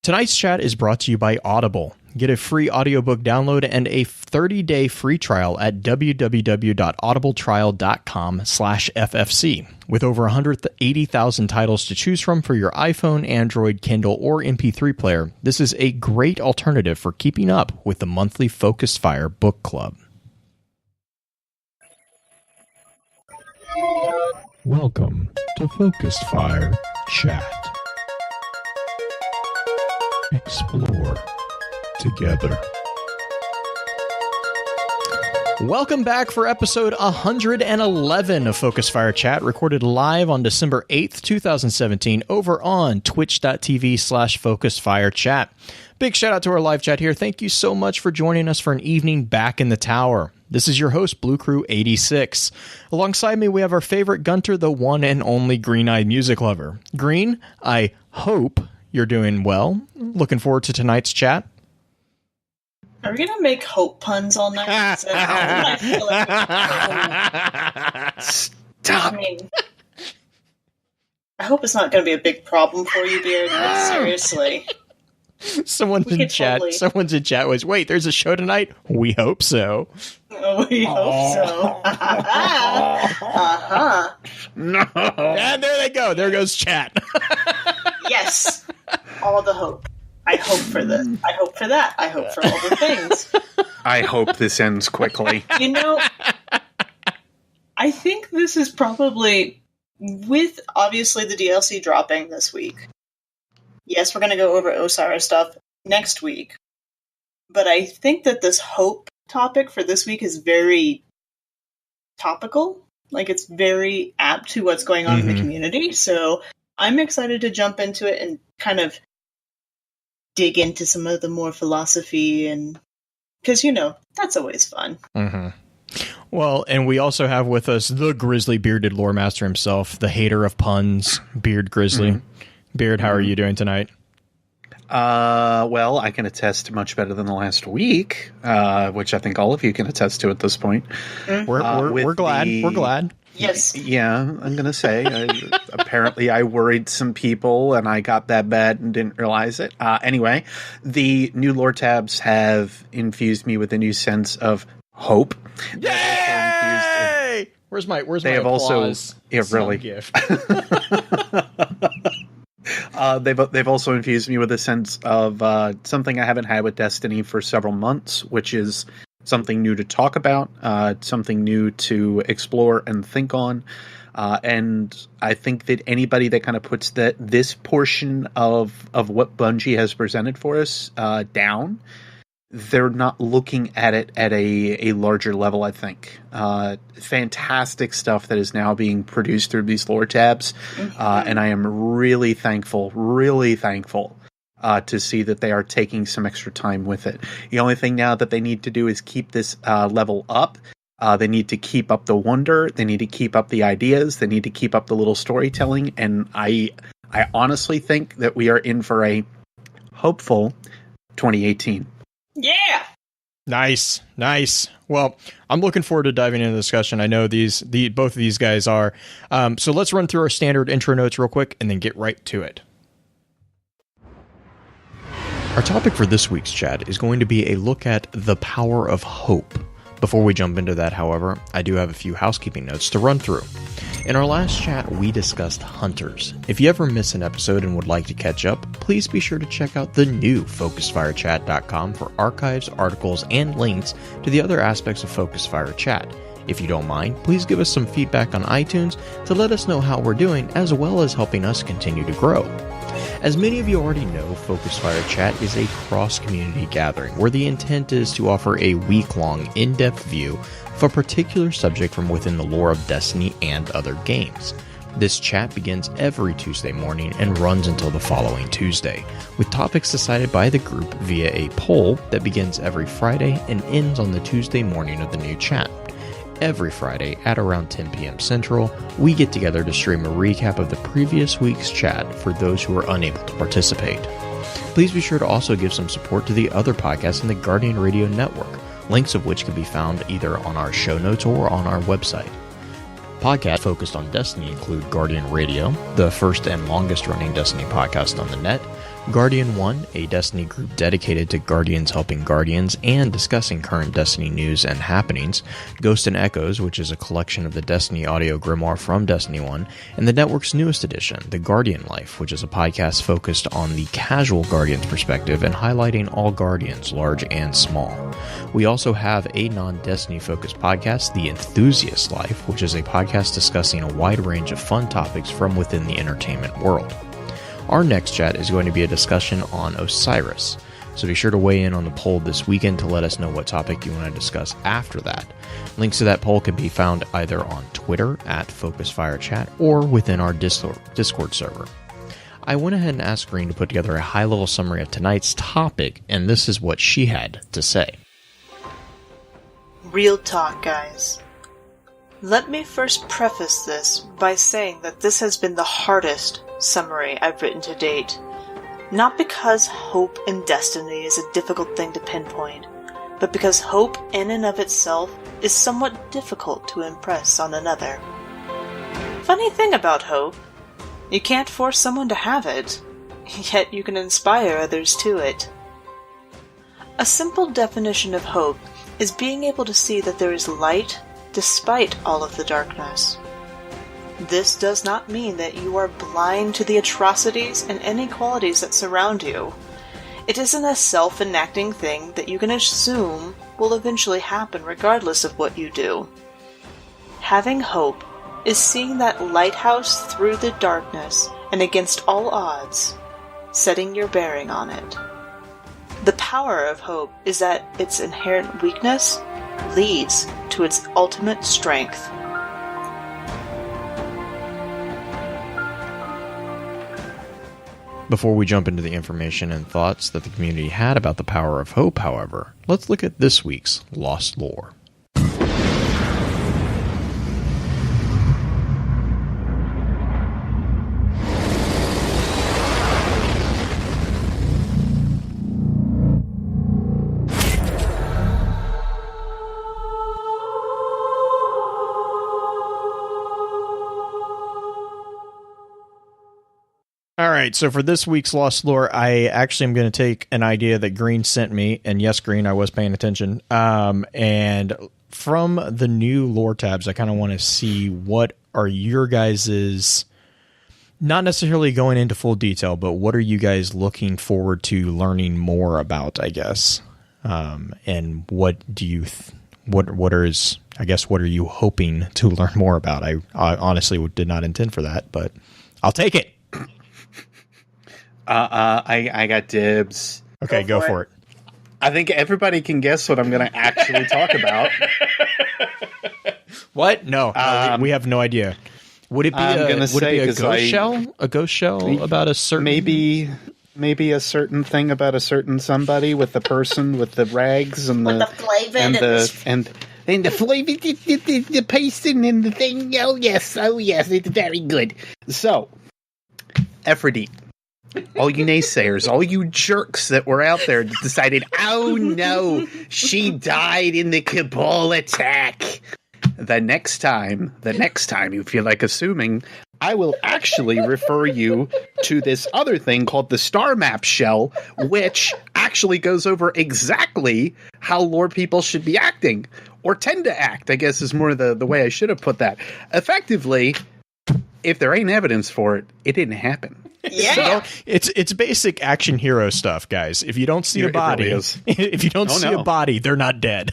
Tonight's chat is brought to you by Audible. Get a free audiobook download and a 30-day free trial at www.audibletrial.com/FFC. With over 180,000 titles to choose from for your iPhone, Android, Kindle, or MP3 player, this is a great alternative for keeping up with the monthly Focus Fire Book Club. Welcome to Focus Fire Chat. Explore together. Welcome back for episode 111 of Focus Fire Chat, recorded live on December 8th, 2017, over on twitch.tv/FocusFireChat. Big shout out to our live chat here. Thank you so much for joining us for an evening back in the tower. This is your host, Blue Crew 86. Alongside me, we have our favorite Gunter, the one and only Green-Eyed Music Lover. Green, I hope you're doing well. Looking forward to tonight's chat. Are we gonna make hope puns all night? I feel like Stop. I mean, I hope it's not gonna be a big problem for you, Beard. But seriously, Someone's in chat was, wait, there's a show tonight? We hope so. we hope so. No. And there they go. There goes chat. Yes, all the hope. I hope for this. I hope for that. I hope for all the things. I hope this ends quickly. You know, I think this is probably, with obviously the DLC dropping this week. Yes, we're going to go over Osiris stuff next week. But I think that this hope topic for this week is very topical. Like, it's very apt to what's going on in the community. So I'm excited to jump into it and kind of dig into some of the more philosophy, and because, you know, that's always fun. Well, and we also have with us the grizzly bearded lore master himself, the hater of puns, Beard Grizzly. Beard, how are you doing tonight? Well, I can attest much better than the last week, which I think all of you can attest to at this point. We're glad. We're glad. Yes. Yeah, I'm going to say, apparently I worried some people and I got that bad and didn't realize it. Anyway, the new lore tabs have infused me with a new sense of hope. Yay! Where's my They have applause? also, yeah, really. Gift? They've also infused me with a sense of something I haven't had with Destiny for several months, which is something new to talk about, something new to explore and think on. And I think that anybody that kind of puts this portion of what Bungie has presented for us down, they're not looking at it at a larger level, I think. Fantastic stuff that is now being produced through these lore tabs. And I am really thankful to see that they are taking some extra time with it. The only thing now that they need to do is keep this level up. They need to keep up the wonder. They need to keep up the ideas. They need to keep up the little storytelling. And I honestly think that we are in for a hopeful 2018. Yeah! Nice. Well, I'm looking forward to diving into the discussion. I know both of these guys are. So let's run through our standard intro notes real quick and then get right to it. Our topic for this week's chat is going to be a look at the power of hope. Before we jump into that, however, I do have a few housekeeping notes to run through. In our last chat, we discussed hunters. If you ever miss an episode and would like to catch up, please be sure to check out the new FocusFireChat.com for archives, articles, and links to the other aspects of Focus Fire Chat. If you don't mind, please give us some feedback on iTunes to let us know how we're doing, as well as helping us continue to grow. As many of you already know, Focus Fire Chat is a cross-community gathering where the intent is to offer a week-long, in-depth view of a particular subject from within the lore of Destiny and other games. This chat begins every Tuesday morning and runs until the following Tuesday, with topics decided by the group via a poll that begins every Friday and ends on the Tuesday morning of the new chat. Every Friday at around 10 p.m. Central, we get together to stream a recap of the previous week's chat for those who are unable to participate. Please be sure to also give some support to the other podcasts in the Guardian Radio Network, links of which can be found either on our show notes or on our website. Podcasts focused on Destiny include Guardian Radio, the first and longest running Destiny podcast on the net, Guardian 1, a Destiny group dedicated to Guardians helping Guardians and discussing current Destiny news and happenings, Ghost and Echoes, which is a collection of the Destiny audio grimoire from Destiny 1, and the network's newest edition, The Guardian Life, which is a podcast focused on the casual Guardians perspective and highlighting all Guardians, large and small. We also have a non-Destiny focused podcast, The Enthusiast Life, which is a podcast discussing a wide range of fun topics from within the entertainment world. Our next chat is going to be a discussion on Osiris, so be sure to weigh in on the poll this weekend to let us know what topic you want to discuss after that. Links to that poll can be found either on Twitter at FocusFireChat or within our Discord server. I went ahead and asked Green to put together a high-level summary of tonight's topic, and this is what she had to say. Real talk, guys. Let me first preface this by saying that this has been the hardest summary I've written to date. Not because hope in Destiny is a difficult thing to pinpoint, but because hope in and of itself is somewhat difficult to impress on another. Funny thing about hope, you can't force someone to have it, yet you can inspire others to it. A simple definition of hope is being able to see that there is light despite all of the darkness. This does not mean that you are blind to the atrocities and inequalities that surround you. It isn't a self-enacting thing that you can assume will eventually happen regardless of what you do. Having hope is seeing that lighthouse through the darkness and against all odds, setting your bearing on it. The power of hope is that its inherent weakness leads to its ultimate strength. Before we jump into the information and thoughts that the community had about the power of hope, however, let's look at this week's Lost Lore. All right, so for this week's Lost Lore, I actually am going to take an idea that Green sent me, and yes, Green, I was paying attention, and from the new lore tabs, I kind of want to see what are your guys's, not necessarily going into full detail, but what are you guys looking forward to learning more about, I guess, and what do you, what are you hoping to learn more about? I honestly did not intend for that, but I'll take it. I got dibs. Okay, go for it. I think everybody can guess what I'm going to actually talk about. What? No, we have no idea. Would it be a ghost shell? A ghost shell about a certain... Maybe a certain thing about a certain somebody with the person with the rags and with the flavor and the flavor, the pasting and the thing. Oh yes, it's very good. So, Aphrodite. All you naysayers, all you jerks that were out there that decided, oh no, she died in the Cabal attack. The next time you feel like assuming, I will actually refer you to this other thing called the Star Map Shell, which actually goes over exactly how lore people should be acting, or tend to act, I guess is more the way I should have put that. Effectively, if there ain't evidence for it, it didn't happen. Yeah, so it's basic action hero stuff, guys. If you don't see a body, a body, they're not dead.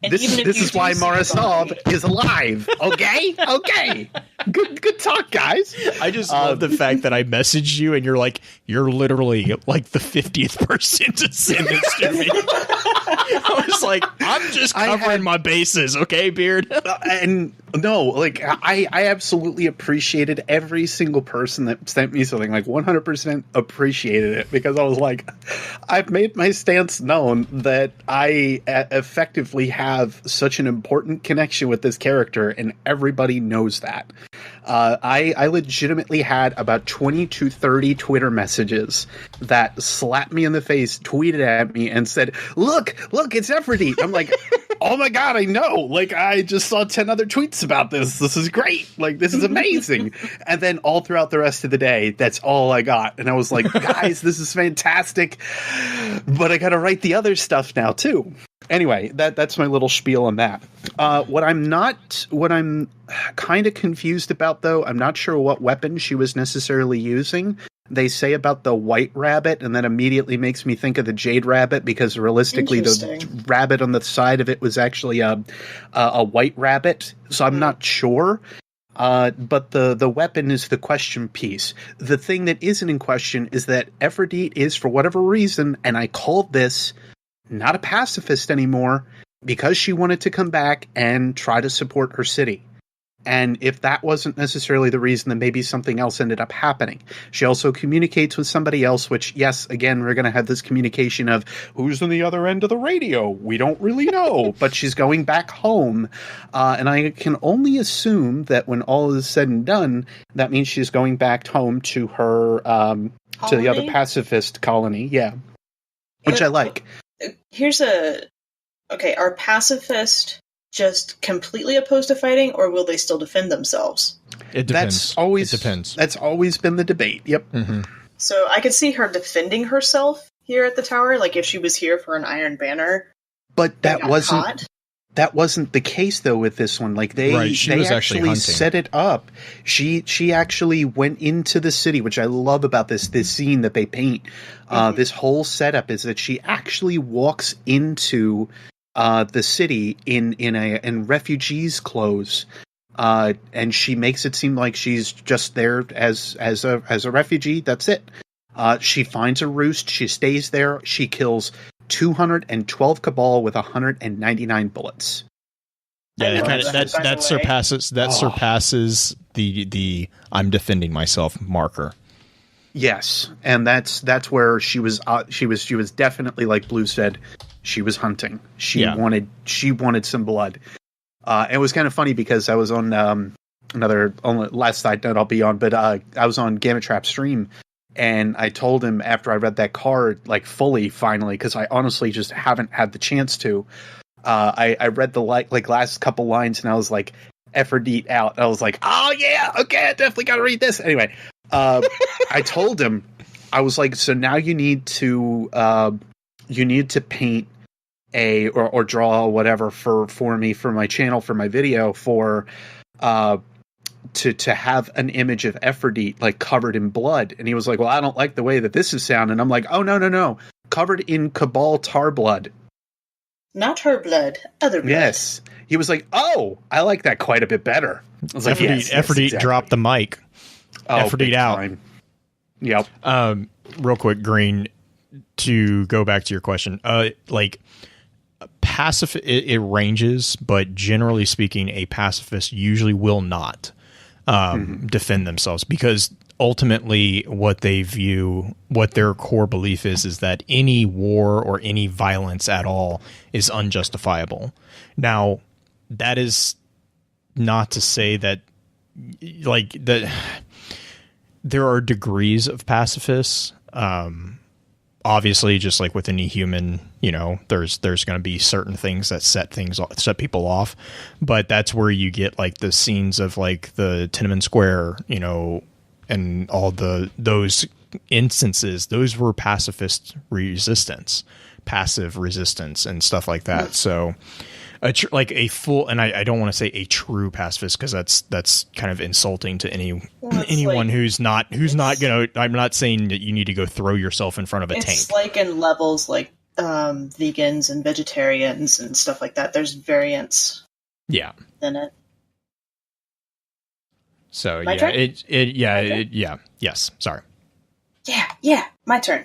This is why Marasov is alive. Okay. Good talk, guys. I just love the fact that I messaged you and you're literally like the 50th person to send this to me. I was like, I'm just covering my bases, okay, Beard? And no, like I absolutely appreciated every single person that sent me something. Like 100% appreciated it, because I was like, I've made my stance known that I effectively have such an important connection with this character, and everybody knows that. I legitimately had about 20 to 30 Twitter messages that slapped me in the face, tweeted at me, and said, look, it's Aphrodite. I'm like, oh my god, I know. Like, I just saw 10 other tweets about this. This is great. Like, this is amazing. And then all throughout the rest of the day, that's all I got. And I was like, guys, this is fantastic. But I got to write the other stuff now, too. Anyway, that's my little spiel on that. What I'm kind of confused about, though, I'm not sure what weapon she was necessarily using. They say about the white rabbit, and that immediately makes me think of the jade rabbit, because realistically, the rabbit on the side of it was actually a white rabbit. So I'm not sure. But the weapon is the question piece. The thing that isn't in question is that Ephrodite is, for whatever reason, and I called this, not a pacifist anymore, because she wanted to come back and try to support her city. And if that wasn't necessarily the reason, then maybe something else ended up happening. She also communicates with somebody else, which, yes, again, we're going to have this communication of who's on the other end of the radio. We don't really know, but she's going back home. And I can only assume that when all is said and done, that means she's going back home to her, to the other pacifist colony. Yeah. Which I like. Are pacifists just completely opposed to fighting, or will they still defend themselves? It depends. It depends. That's always been the debate. Yep. Mm-hmm. So I could see her defending herself here at the tower, like if she was here for an Iron Banner. But that wasn't the case, though, with this one. Like they actually set it up. She actually went into the city, which I love about this scene that they paint. This whole setup is that she actually walks into the city in refugees' clothes, and she makes it seem like she's just there as a refugee. That's it. She finds a roost. She stays there. She kills 212 Cabal with 199 bullets. Yeah, that surpasses the I'm defending myself marker. Yes, and that's where she was definitely, like Blue said, she was hunting. She wanted some blood. It was kind of funny because I was on last side note I'll be on, but I was on Gamma Trap stream, and I told him after I read that card, like fully, finally, because I honestly just haven't had the chance to. I read the last couple lines, and I was like, Ephrodite out. I was like, oh yeah, okay, I definitely got to read this. Anyway, I told him, I was like, so now you need to paint or draw whatever for me, for my channel, for my video, for to have an image of Ephrodite like covered in blood. And he was like, well, I don't like the way that this is sounding. I'm like, oh no, covered in Cabal tar blood. Not her blood, other blood. Yes. He was like, oh, I like that quite a bit better. I was like, Ephrodite exactly. Dropped the mic. Oh, Ephrodite out. Time. Yep. Real quick, Green, to go back to your question, pacifist, it ranges, but generally speaking, a pacifist usually will not defend themselves, because ultimately what they view, what their core belief is that any war or any violence at all is unjustifiable. Now, that is not to say that, there are degrees of pacifists. Obviously, just like with any human, there's going to be certain things that set people off. But that's where you get like the scenes of like the Tiananmen Square, and all those instances. Those were pacifist resistance, passive resistance, and stuff like that. So, a full, and I don't want to say a true pacifist, because that's kind of insulting to anyone who's not gonna. I'm not saying that you need to go throw yourself in front of a tank. It's like in levels like vegans and vegetarians and stuff like that. There's variants. Yeah. In it. So my turn? Yes. Sorry. Yeah. My turn.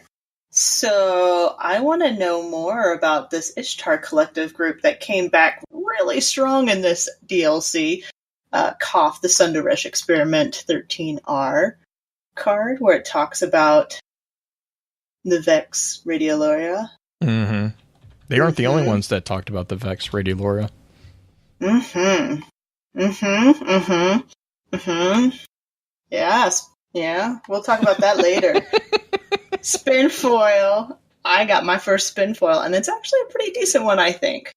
So I want to know more about this Ishtar Collective group that came back really strong in this DLC. Koth, the Sundaresh Experiment 13R card, where it talks about the Vex Radioloria. Mm-hmm. They aren't the only ones that talked about the Vex Radioloria. Yes. Yeah, we'll talk about that later. Spin foil. I got my first spin foil, and it's actually a pretty decent one, I think.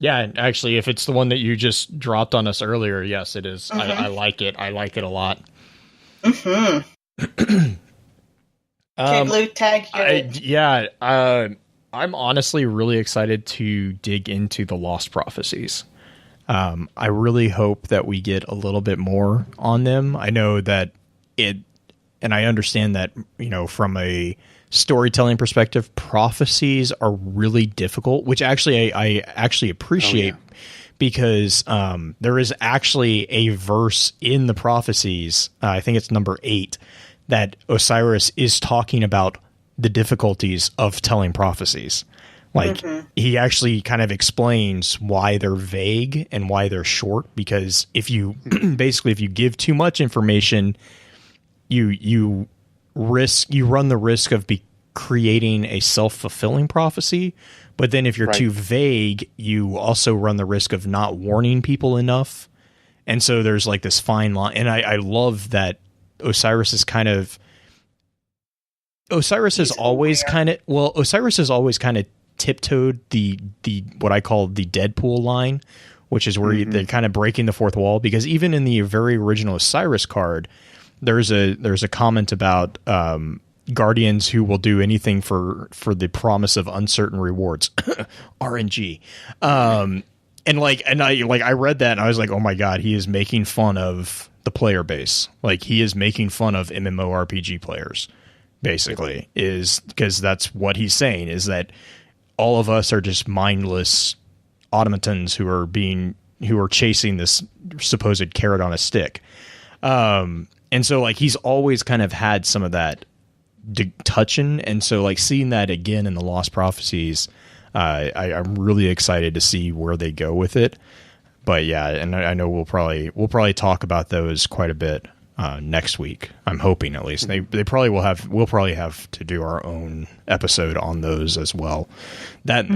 Yeah, and actually, if it's the one that you just dropped on us earlier, yes, it is. I like it. I like it a lot. Mm-hmm. Blue tag. I'm honestly really excited to dig into the Lost Prophecies. I really hope that we get a little bit more on them. I know that and I understand that, from a storytelling perspective, prophecies are really difficult, which actually I actually appreciate because there is actually a verse in the prophecies, I think it's number 8, that Osiris is talking about the difficulties of telling prophecies. Like, he actually kind of explains why they're vague and why they're short, because if you basically, if you give too much information, you run the risk of creating a self-fulfilling prophecy. But then if you're too vague, you also run the risk of not warning people enough. And so there's like this fine line. And I love that Osiris has always kind of tiptoed the what I call the Deadpool line, which is where they're kind of breaking the fourth wall, because even in the very original Osiris card, there's a comment about guardians who will do anything for the promise of uncertain rewards. RNG. I read that and I was like, oh my God, he is making fun of the player base. Like, he is making fun of MMORPG players, basically, is because that's what he's saying, is that all of us are just mindless automatons who are chasing this supposed carrot on a stick. And so like, he's always kind of had some of that touching. And so like, seeing that again in the Lost Prophecies, I'm really excited to see where they go with it. But yeah, and I know we'll probably talk about those quite a bit next week. I'm hoping, at least. They probably will have. We'll probably have to do our own episode on those as well. That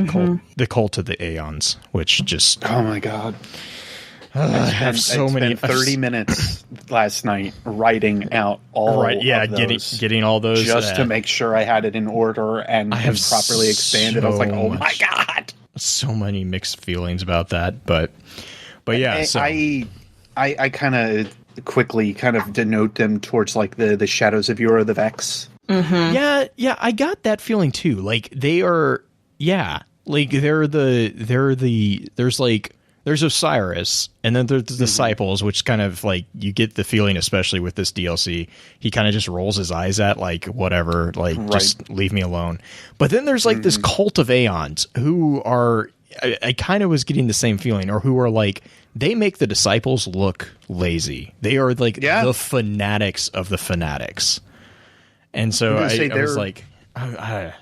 the cult of the Aeons, which just, oh my God. I have so many. 30 minutes last night writing out all of those, getting all those just to make sure I had it in order and properly expanded. I was like, oh my God, so many mixed feelings about that, but yeah. So I kind of quickly kind of denote them towards like the Shadows of Yura the Vex. Yeah, I got that feeling too. Like, they are, like there's Osiris, and then there's the disciples, which kind of like, you get the feeling, especially with this DLC, he kind of just rolls his eyes at, like, whatever, like, just leave me alone. But then there's like this cult of Aeons who are, I kind of was getting the same feeling, or who are like, they make the disciples look lazy. They are like the fanatics of the fanatics. And so I was like, I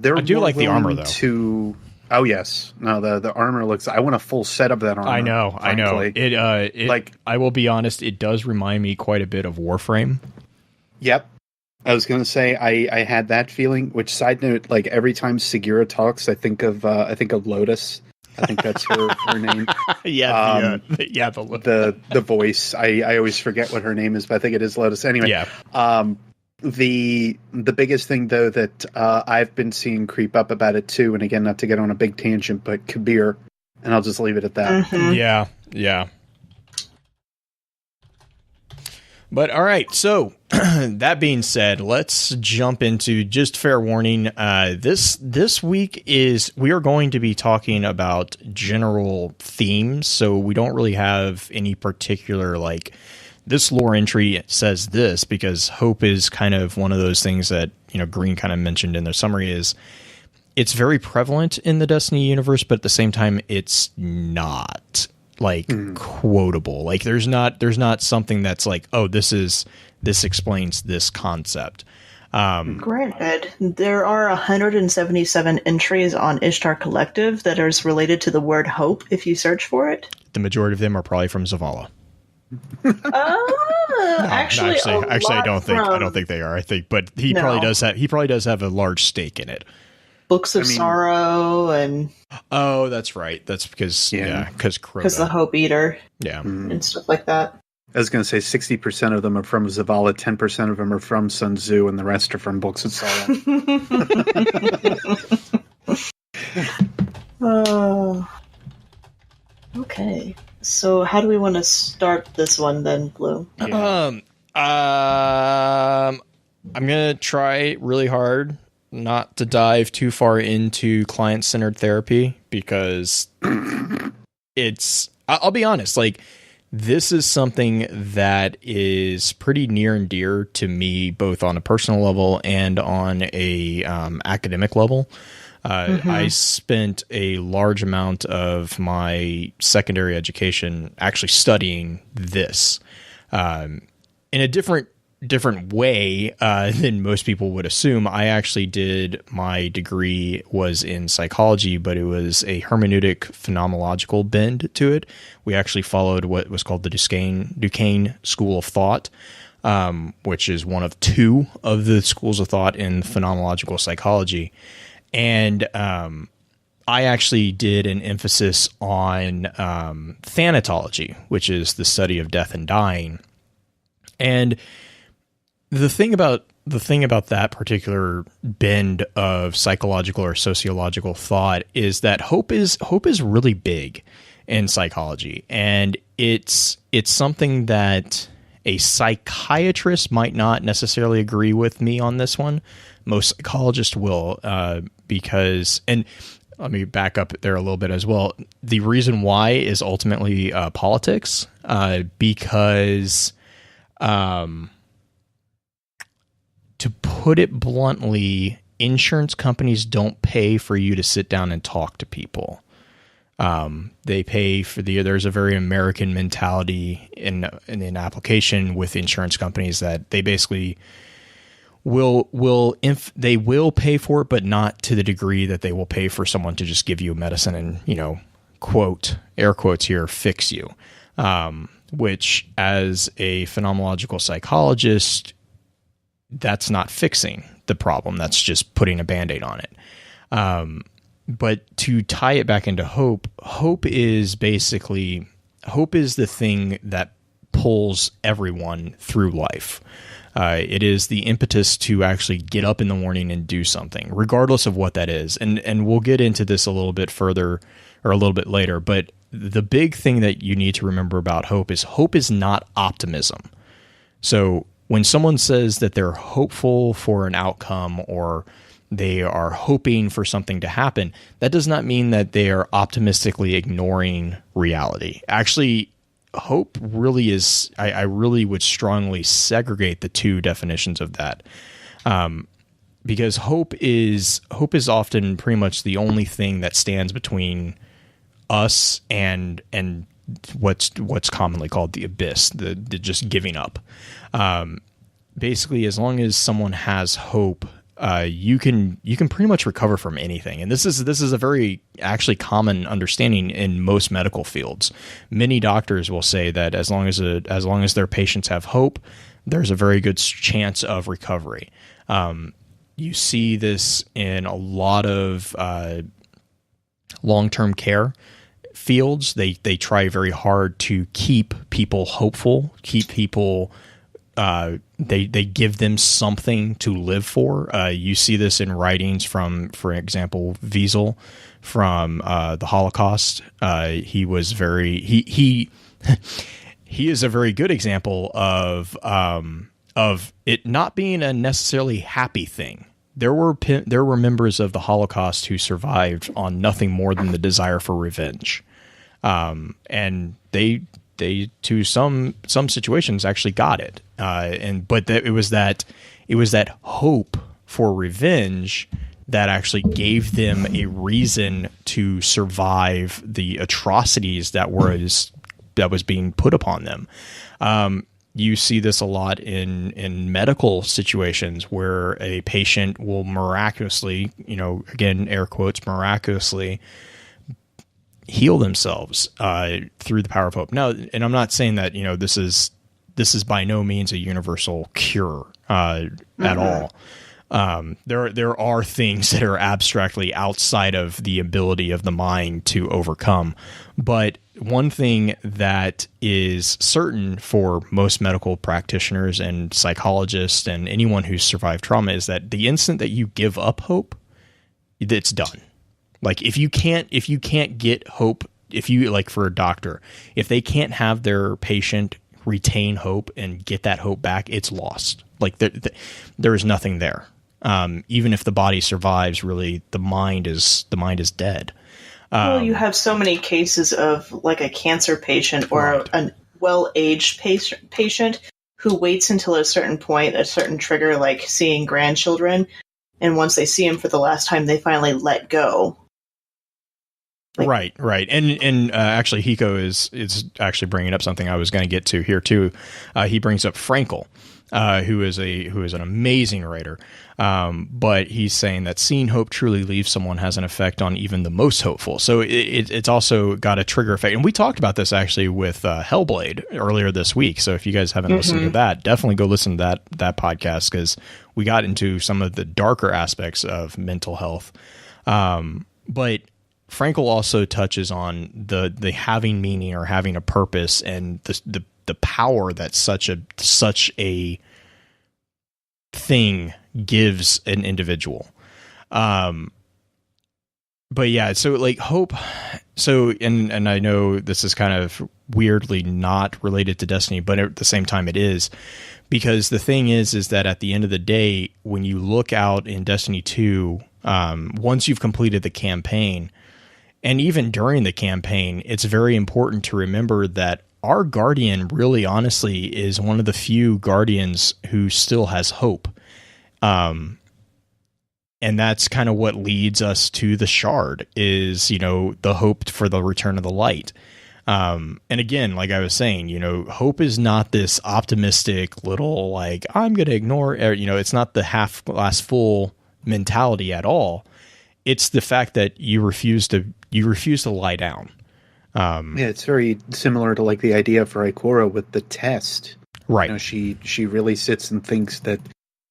do like the armor though. Oh yes, no, the armor looks. I want a full set of that armor. I know. It like, I will be honest, it does remind me quite a bit of Warframe. Yep, I was gonna say I had that feeling. Which, side note, like, every time Segura talks, I think of Lotus. I think that's her name. The voice. I always forget what her name is, but I think it is Lotus. Anyway, The biggest thing, though, that I've been seeing creep up about it too, and again, not to get on a big tangent, but Kabir, and I'll just leave it at that. Yeah. But all right, so that being said, let's jump into, just fair warning. This week we are going to be talking about general themes, so we don't really have any particular like, this lore entry says this, because hope is kind of one of those things that, Green kind of mentioned in their summary, is it's very prevalent in the Destiny universe, but at the same time, it's not like quotable. Like, there's not something that's like, oh, this explains this concept. Granted, there are 177 entries on Ishtar Collective that is related to the word hope if you search for it. The majority of them are probably from Zavala. Actually, I don't think they are. I think, but he probably does have a large stake in it. Books of Sorrow and that's right. That's because because the Hope Eater, and stuff like that. I was going to say 60% of them are from Zavala, 10% of them are from Sun Tzu, and the rest are from Books of Sorrow. So how do we want to start this one then, Blue? I'm gonna try really hard not to dive too far into client-centered therapy because I'll be honest, like, this is something that is pretty near and dear to me, both on a personal level and on a academic level. I spent a large amount of my secondary education actually studying this in a different way than most people would assume. I actually did, my degree was in psychology, but it was a hermeneutic phenomenological bend to it. We actually followed what was called the Duquesne School of Thought, which is one of two of the schools of thought in phenomenological psychology. And I actually did an emphasis on thanatology, which is the study of death and dying. And the thing about that particular bend of psychological or sociological thought is that hope is really big in psychology, and it's something that a psychiatrist might not necessarily agree with me on this one. Most psychologists will, because, and let me back up there a little bit as well. The reason why is ultimately politics, because to put it bluntly, insurance companies don't pay for you to sit down and talk to people. They pay for there's a very American mentality in an application with insurance companies that they basically they will pay for it, but not to the degree that they will pay for someone to just give you medicine and, quote, air quotes here, fix you. Which, as a phenomenological psychologist, that's not fixing the problem. That's just putting a Band-Aid on it. But to tie it back into hope is the thing that pulls everyone through life. It is the impetus to actually get up in the morning and do something, regardless of what that is. And we'll get into this a little bit further or a little bit later. But the big thing that you need to remember about hope is not optimism. So when someone says that they're hopeful for an outcome or they are hoping for something to happen, that does not mean that they are optimistically ignoring reality. Actually, hope really is, I really would strongly segregate the two definitions of that. Because hope is often pretty much the only thing that stands between us and what's commonly called the abyss, the just giving up. Basically, as long as someone has hope, you can pretty much recover from anything. And this is a very actually common understanding in most medical fields. Many doctors will say that as long as their patients have hope, there's a very good chance of recovery. You see this in a lot of long-term care fields. They try very hard to keep people hopeful, keep people. They give them something to live for. You see this in writings from, for example, Wiesel from the Holocaust. He was he is a very good example of it not being a necessarily happy thing. There were members of the Holocaust who survived on nothing more than the desire for revenge, and they to some situations actually got it. But it was that hope for revenge that actually gave them a reason to survive the atrocities that was being put upon them. You see this a lot in medical situations where a patient will miraculously, again, air quotes, miraculously heal themselves through the power of hope. Now, and I'm not saying that this is by no means a universal cure at all. There are things that are abstractly outside of the ability of the mind to overcome. But one thing that is certain for most medical practitioners and psychologists and anyone who's survived trauma is that the instant that you give up hope, it's done. Like if you can't get hope if you like for a doctor, if they can't have their patient retain hope and get that hope back, it's lost. Like there is nothing there. Even if the body survives, really the mind is dead. Well, you have so many cases of like a cancer patient or a well-aged patient who waits until a certain point, a certain trigger, like seeing grandchildren, and once they see them for the last time, they finally let go. Right. And actually, Hiko is actually bringing up something I was going to get to here too. He brings up Frankel, who is an amazing writer. But he's saying that seeing hope truly leaves someone has an effect on even the most hopeful. So it's also got a trigger effect. And we talked about this actually with Hellblade earlier this week. So if you guys haven't listened to that, definitely go listen to that podcast, because we got into some of the darker aspects of mental health. But Frankel also touches on the having meaning or having a purpose and the power that such a thing gives an individual. But yeah, so like hope. So, and I know this is kind of weirdly not related to Destiny, but at the same time it is, because the thing is that at the end of the day, when you look out in Destiny 2, once you've completed the campaign, and even during the campaign, it's very important to remember that our Guardian really honestly is one of the few Guardians who still has hope. And that's kind of what leads us to the Shard is, the hope for the return of the light. And again, like I was saying, hope is not this optimistic little, like, I'm going to ignore, it's not the half glass full mentality at all. It's the fact that you refuse to lie down. Yeah, it's very similar to like the idea for Ikora with the test. Right. She really sits and thinks that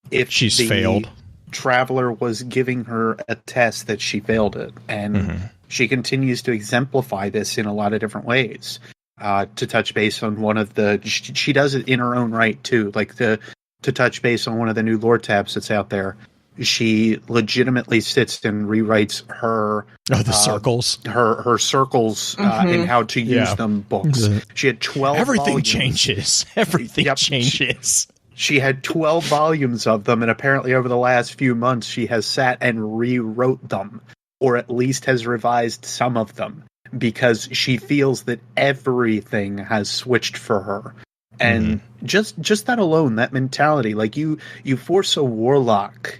if she's failed, Traveler was giving her a test, that she failed it. And she continues to exemplify this in a lot of different ways. To touch base on one of the... She does it in her own right, too. Like, to touch base on one of the new lore tabs that's out there. She legitimately sits and rewrites her circles, her circles, and how to use them books. She had 12. Everything volumes. Changes. Everything changes. She had 12 volumes of them, and apparently over the last few months, she has sat and rewrote them, or at least has revised some of them, because she feels that everything has switched for her. And just that alone, that mentality, like you force a warlock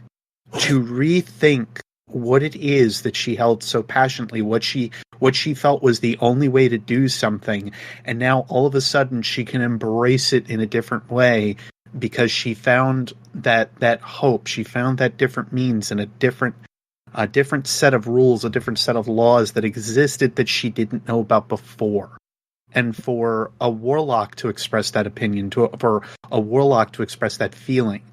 to rethink what it is that she held so passionately, what she felt was the only way to do something, and now all of a sudden she can embrace it in a different way because she found that hope, she found that different means and a different set of rules, a different set of laws that existed that she didn't know about before. And for a warlock to express that opinion, for a warlock to express that feeling.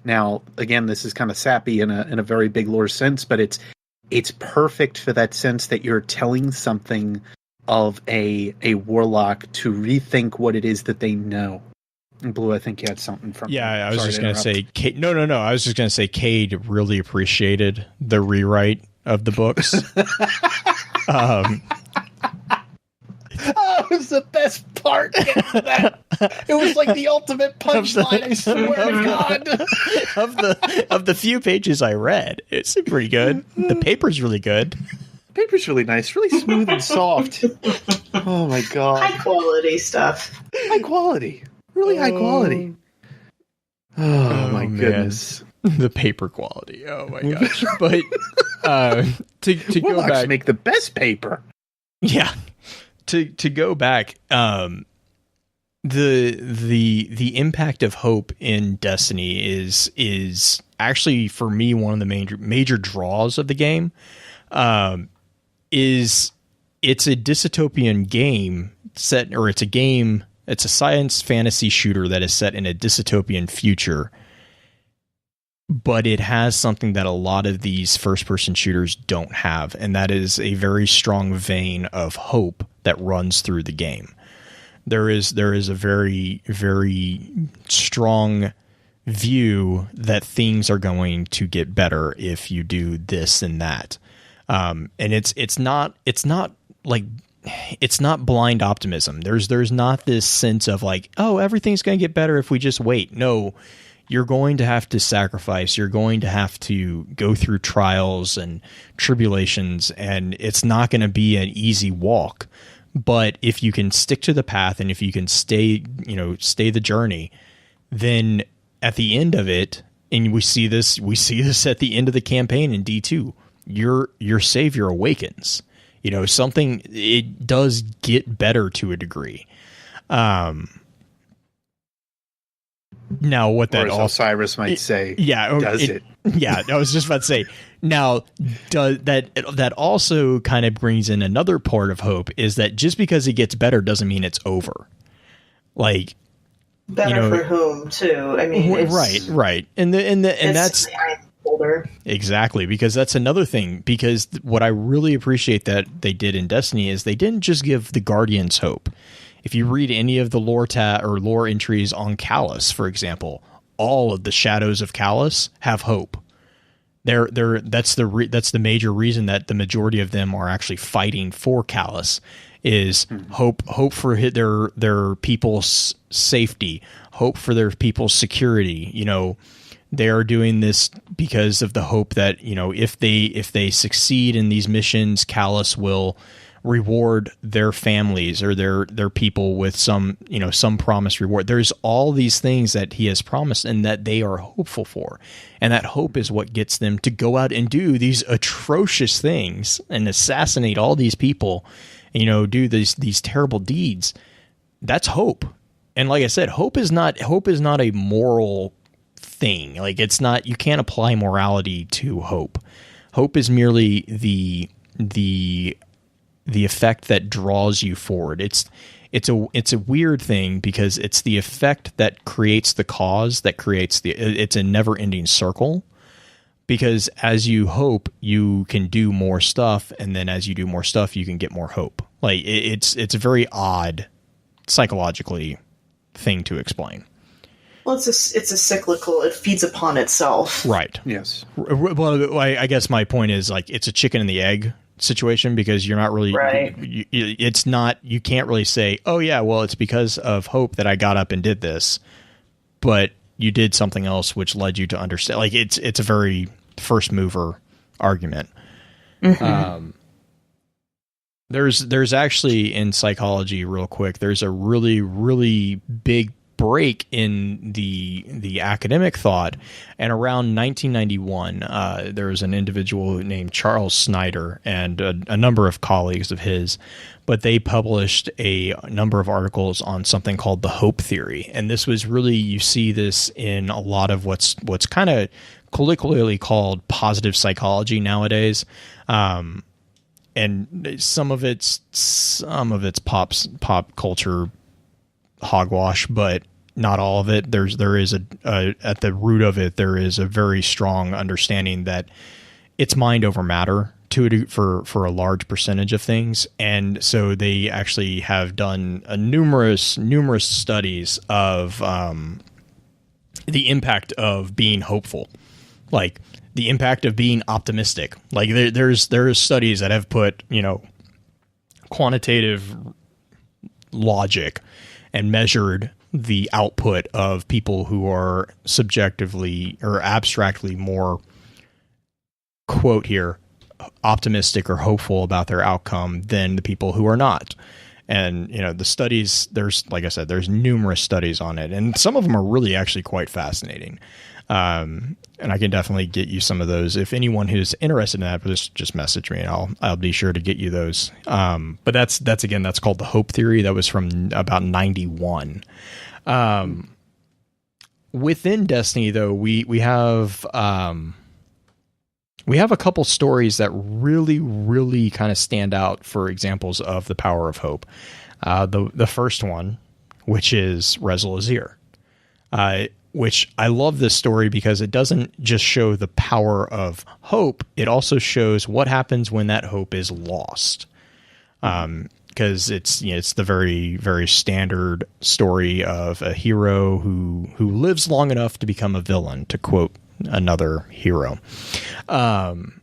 Now, again, this is kind of sappy in a very big lore sense, but it's perfect for that sense that you're telling something of a warlock to rethink what it is that they know. And Blue, I think you had something from... Yeah, I was just going to say... No. I was just going to say Cade really appreciated the rewrite of the books. It was the best part. It was like the ultimate punchline. I swear to God. Of the few pages I read, it's pretty good. The paper's really good. The paper's really nice, really smooth and soft. Oh my God! High quality stuff. High quality, really high quality. Oh my goodness. The paper quality. Oh my gosh! But to go back, make the best paper. Yeah. To go back, the impact of hope in Destiny is actually for me one of the major draws of the game. It's a dystopian game set, or it's a science fantasy shooter that is set in a dystopian future. But it has something that a lot of these first-person shooters don't have, and that is a very strong vein of hope that runs through the game. There is a very, very strong view that things are going to get better if you do this and that. And it's not like it's not blind optimism. There's not this sense of like, oh, everything's going to get better if we just wait. No, you're going to have to sacrifice. You're going to have to go through trials and tribulations, and it's not going to be an easy walk. But if you can stick to the path and if you can stay the journey, then at the end of it, and we see this at the end of the campaign in D2, your savior awakens. Something, it does get better to a degree. Now, what that also Osiris might say, does it? Yeah, I was just about to say. Now, that also kind of brings in another part of hope, is that just because it gets better doesn't mean it's over. Like, better for whom too? I mean, right, and that's older. Exactly, because that's another thing. Because what I really appreciate that they did in Destiny is they didn't just give the Guardians hope. If you read any of the lore entries on Callus, for example, all of the shadows of Callus have hope. That's the major reason that the majority of them are actually fighting for Callus, is hope for their people's safety, hope for their people's security. They are doing this because of the hope that, if they succeed in these missions, Callus will reward their families or their people with some promised reward. There's all these things that he has promised and that they are hopeful for. And that hope is what gets them to go out and do these atrocious things and assassinate all these people, do these terrible deeds. That's hope. And like I said, hope is not a moral thing. Like, it's not, you can't apply morality to hope. Hope is merely the effect that draws you forward. It's a weird thing because it's the effect that creates the cause that creates it's a never ending circle, because as you hope, you can do more stuff. And then as you do more stuff, you can get more hope. Like, it's a very odd psychologically thing to explain. Well, it's a cyclical. It feeds upon itself. Right. Yes. Well, I guess my point is, like, it's a chicken and the egg situation, because you're not really right. It's not, you can't really say, oh yeah, well, it's because of hope that I got up and did this, but you did something else which led you to understand. Like, it's a very first mover argument. Mm-hmm. There's actually, in psychology, real quick, there's a really, really big break in the academic thought, and around 1991 there was an individual named Charles Snyder and a number of colleagues of his, but they published a number of articles on something called the hope theory. And this was really, you see this in a lot of what's kind of colloquially called positive psychology nowadays, and some of it's pop culture hogwash, but not all of it. There is at the root of it, there is a very strong understanding that it's mind over matter for a large percentage of things. And so they actually have done numerous studies of the impact of being hopeful, like the impact of being optimistic. Like, there's studies that have put, quantitative logic and measured the output of people who are subjectively or abstractly more, quote here, optimistic or hopeful about their outcome than the people who are not. And, the studies, like I said, there's numerous studies on it, and some of them are really actually quite fascinating. And I can definitely get you some of those. If anyone who's interested in that, just message me, and I'll be sure to get you those. But that's called the hope theory. That was from about 91. Within Destiny, though, we have a couple stories that really, really kind of stand out for examples of the power of hope. The first one, which is Rezyl Azzir, which I love this story because it doesn't just show the power of hope, it also shows what happens when that hope is lost. Because it's the very, very standard story of a hero who lives long enough to become a villain, to quote another hero. And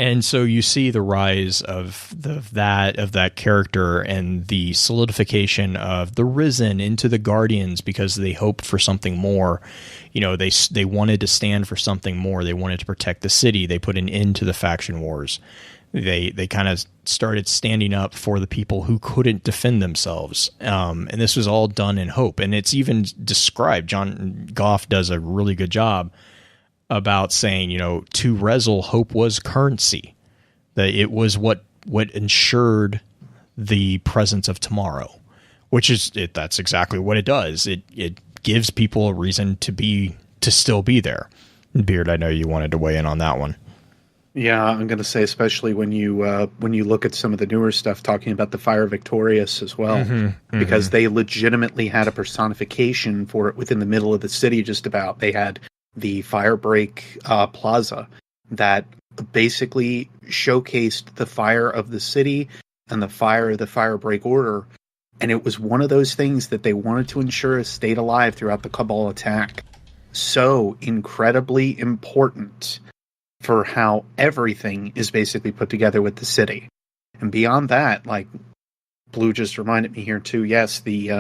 And so you see the rise of that character and the solidification of the Risen into the Guardians because they hoped for something more. You know, they wanted to stand for something more. They wanted to protect the city. They put an end to the faction wars. They kind of started standing up for the people who couldn't defend themselves. And this was all done in hope. And it's even described. John Goff does a really good job about saying, you know, to Rezel, hope was currency. That it was what ensured the presence of tomorrow, which is that's exactly what it does. It gives people a reason to still be there. Beard, I know you wanted to weigh in on that one. Yeah, I'm going to say, especially when you look at some of the newer stuff talking about the Fire Victorious as well, because they legitimately had a personification for it within the middle of the city. Just about, they had the Firebreak Plaza that basically showcased the fire of the city and the fire of the Firebreak Order, and it was one of those things that they wanted to ensure stayed alive throughout the Cabal attack. So incredibly important for how everything is basically put together with the city. And beyond that, like Blue just reminded me here too, yes, the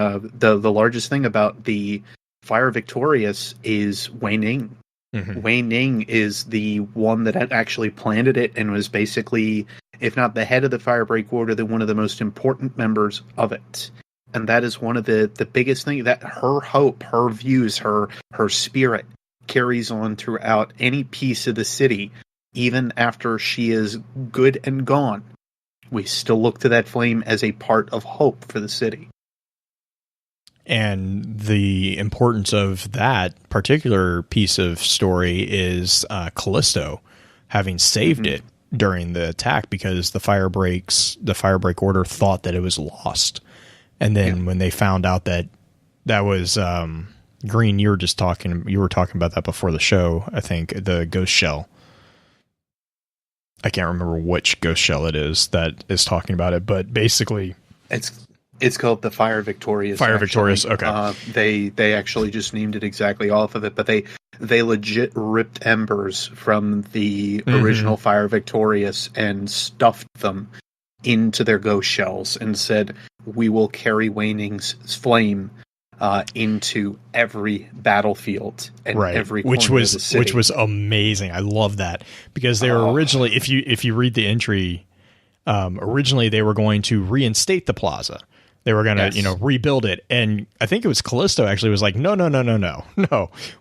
largest thing about the Fire Victorious is Wei Ning. Wei Ning is the one that had actually planted it and was basically, if not the head of the Firebreak Order, then one of the most important members of it. And that is one of the biggest things, that her hope, her views, her spirit carries on throughout any piece of the city. Even after she is good and gone, we still look to that flame as a part of hope for the city. And the importance of that particular piece of story is Callisto having saved it during the attack, because the Firebreak Order thought that it was lost. And then when they found out that was Green, you were talking about that before the show, I think, the ghost shell. I can't remember which ghost shell it is that is talking about it, but basically it's called the Fire Victorious. Fire Victorious, okay. They actually just named it exactly off of it, but they legit ripped embers from the original Fire Victorious and stuffed them into their ghost shells and said, we will carry Wei Ning's flame into every battlefield and every corner of the city. Which was amazing. I love that, because they were originally, if you read the entry, originally they were going to reinstate the plaza. They were going to, rebuild it. And I think it was Callisto actually was like, no.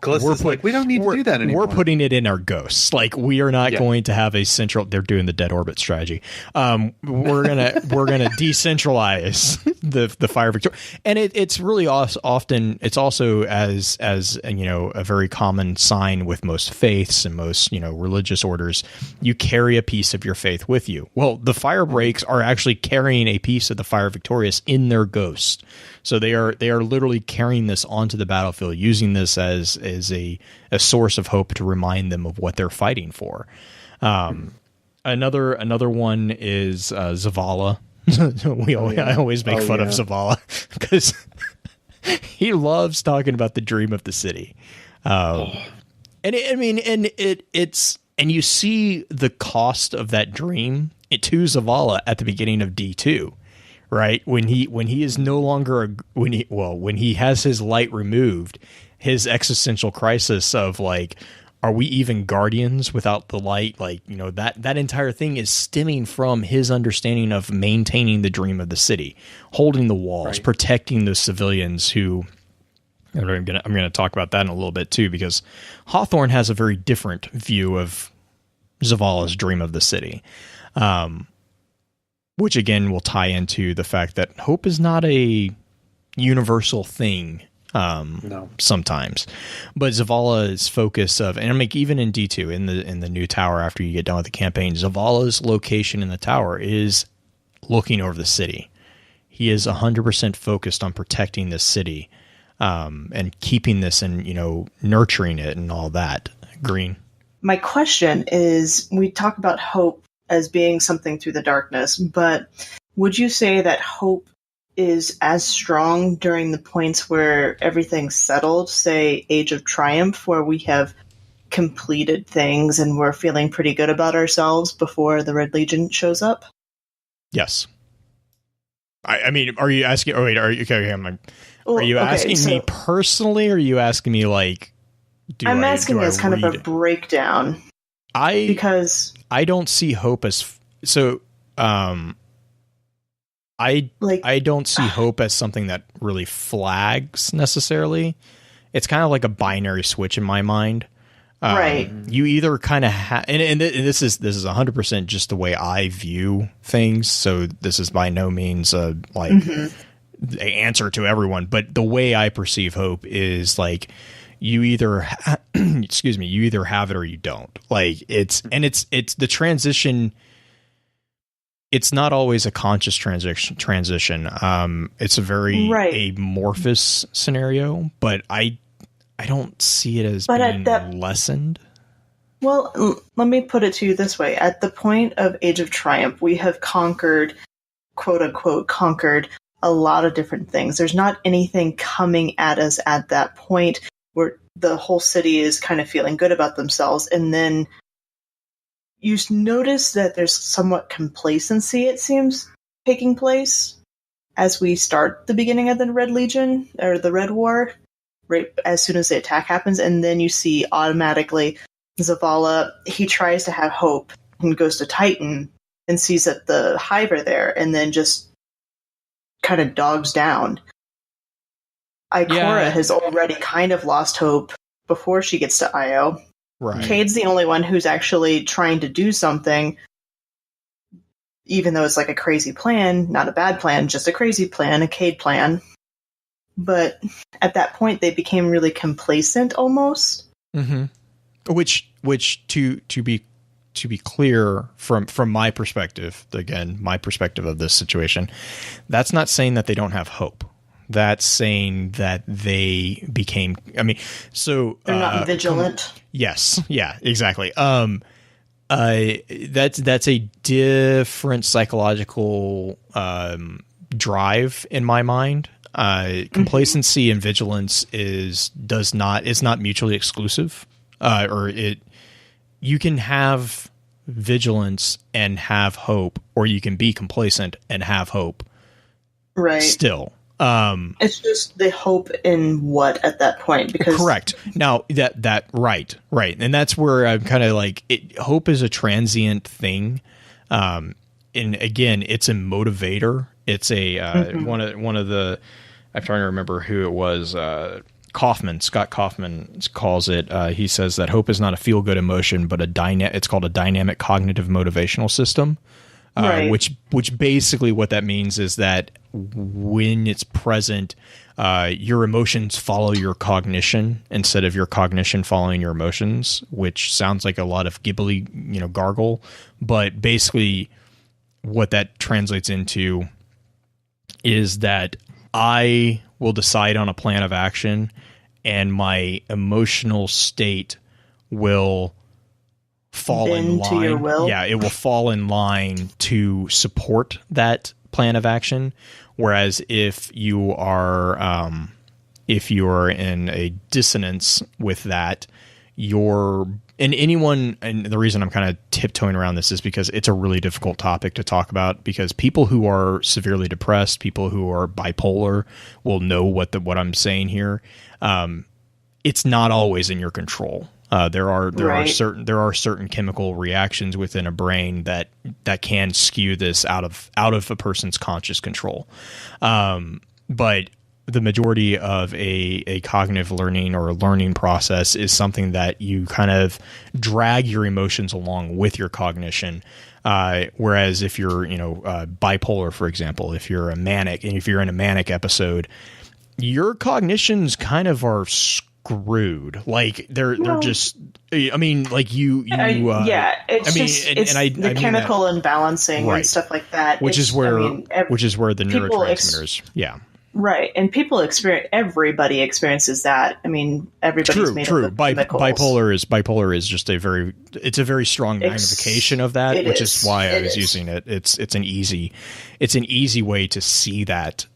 Callisto's like, we don't need to do that anymore. We're putting it in our ghosts. Like, we are not going to have a central, they're doing the dead orbit strategy. We're going to decentralize the Fire Victoria. And it's really often, it's also as a very common sign with most faiths and most, religious orders, you carry a piece of your faith with you. Well, the Fire Breaks are actually carrying a piece of the Fire Victorious in their ghost. So they are literally carrying this onto the battlefield, using this as a source of hope to remind them of what they're fighting for. Another one is Zavala. I always make fun of Zavala because he loves talking about the dream of the city. And you see the cost of that dream to Zavala at the beginning of D2. Right, when he is no longer when he has his light removed, his existential crisis of like, are we even guardians without the light? Like, that entire thing is stemming from his understanding of maintaining the dream of the city, holding the walls, protecting the civilians who. I'm gonna talk about that in a little bit too, because Hawthorne has a very different view of Zavala's dream of the city. Which again will tie into the fact that hope is not a universal thing. Sometimes, but Zavala's focus of, and even in D2 in the new tower after you get done with the campaign, Zavala's location in the tower is looking over the city. He is 100% focused on protecting this city, and keeping this and nurturing it and all that. Green. My question is, we talk about hope as being something through the darkness, but would you say that hope is as strong during the points where everything's settled, say Age of Triumph, where we have completed things and we're feeling pretty good about ourselves before the Red Legion shows up. Yes. I mean, are you asking? Oh wait, are you okay? Are you asking me personally, or are you asking me like? I'm asking as kind of a breakdown. Because I don't see hope as so. I don't see hope as something that really flags necessarily. It's kind of like a binary switch in my mind. Right. You either kind of have, and this is 100% just the way I view things. So this is by no means the answer to everyone, but the way I perceive hope is like you either, you either have it or you don't. Like it's the transition. It's not always a conscious transition. It's a very amorphous scenario, but I don't see it as being lessened. Well, let me put it to you this way. At the point of Age of Triumph, we have conquered, quote unquote, conquered a lot of different things. There's not anything coming at us at that point where the whole city is kind of feeling good about themselves. And then you notice that there's somewhat complacency, it seems, taking place as we start the beginning of the Red Legion or the Red War. Right as soon as the attack happens, and then you see automatically Zavala, he tries to have hope and goes to Titan and sees that the Hive are there, and then just kind of dogs down. Ikora has already kind of lost hope before she gets to Io. Right. Cade's the only one who's actually trying to do something, even though it's like a crazy plan, not a bad plan, just a crazy plan, a Cade plan. But at that point, they became really complacent, almost. Mm-hmm. Which to be clear, from my perspective, again, my perspective of this situation, that's not saying that they don't have hope. That's saying that they became. I mean, so they're not vigilant. Yes. Yeah. Exactly. That's a different psychological drive in my mind. Complacency and vigilance is not mutually exclusive, you can have vigilance and have hope, or you can be complacent and have hope. Right. Still, it's just the hope in what at that point, because correct. Now that right, and that's where I'm kind of like hope is a transient thing, and again, it's a motivator. It's a one of the. I'm trying to remember who it was. Scott Kaufman calls it. He says that hope is not a feel-good emotion, but it's called a dynamic cognitive motivational system. Right. Which basically what that means is that when it's present, your emotions follow your cognition instead of your cognition following your emotions. Which sounds like a lot of gibbly, gargle, but basically what that translates into is that I will decide on a plan of action and my emotional state will fall in line. To your will? Yeah, it will fall in line to support that plan of action. Whereas if you are in a dissonance with that, and the reason I'm kind of tiptoeing around this is because it's a really difficult topic to talk about, because people who are severely depressed, people who are bipolar will know what I'm saying here. It's not always in your control. There are certain chemical reactions within a brain that can skew this out of a person's conscious control. But the majority of a cognitive learning or a learning process is something that you kind of drag your emotions along with your cognition. Whereas if you're, bipolar, for example, if you're in a manic episode, your cognitions kind of are screwed. Like they're just, I mean, like you it's the chemical imbalancing and stuff like that. Which is where the neurotransmitters, Right, and everybody experiences that. I mean, everybody's made up of chemicals. Bipolar is just a very strong magnification of that, which is why I was using it. It's an easy way to see that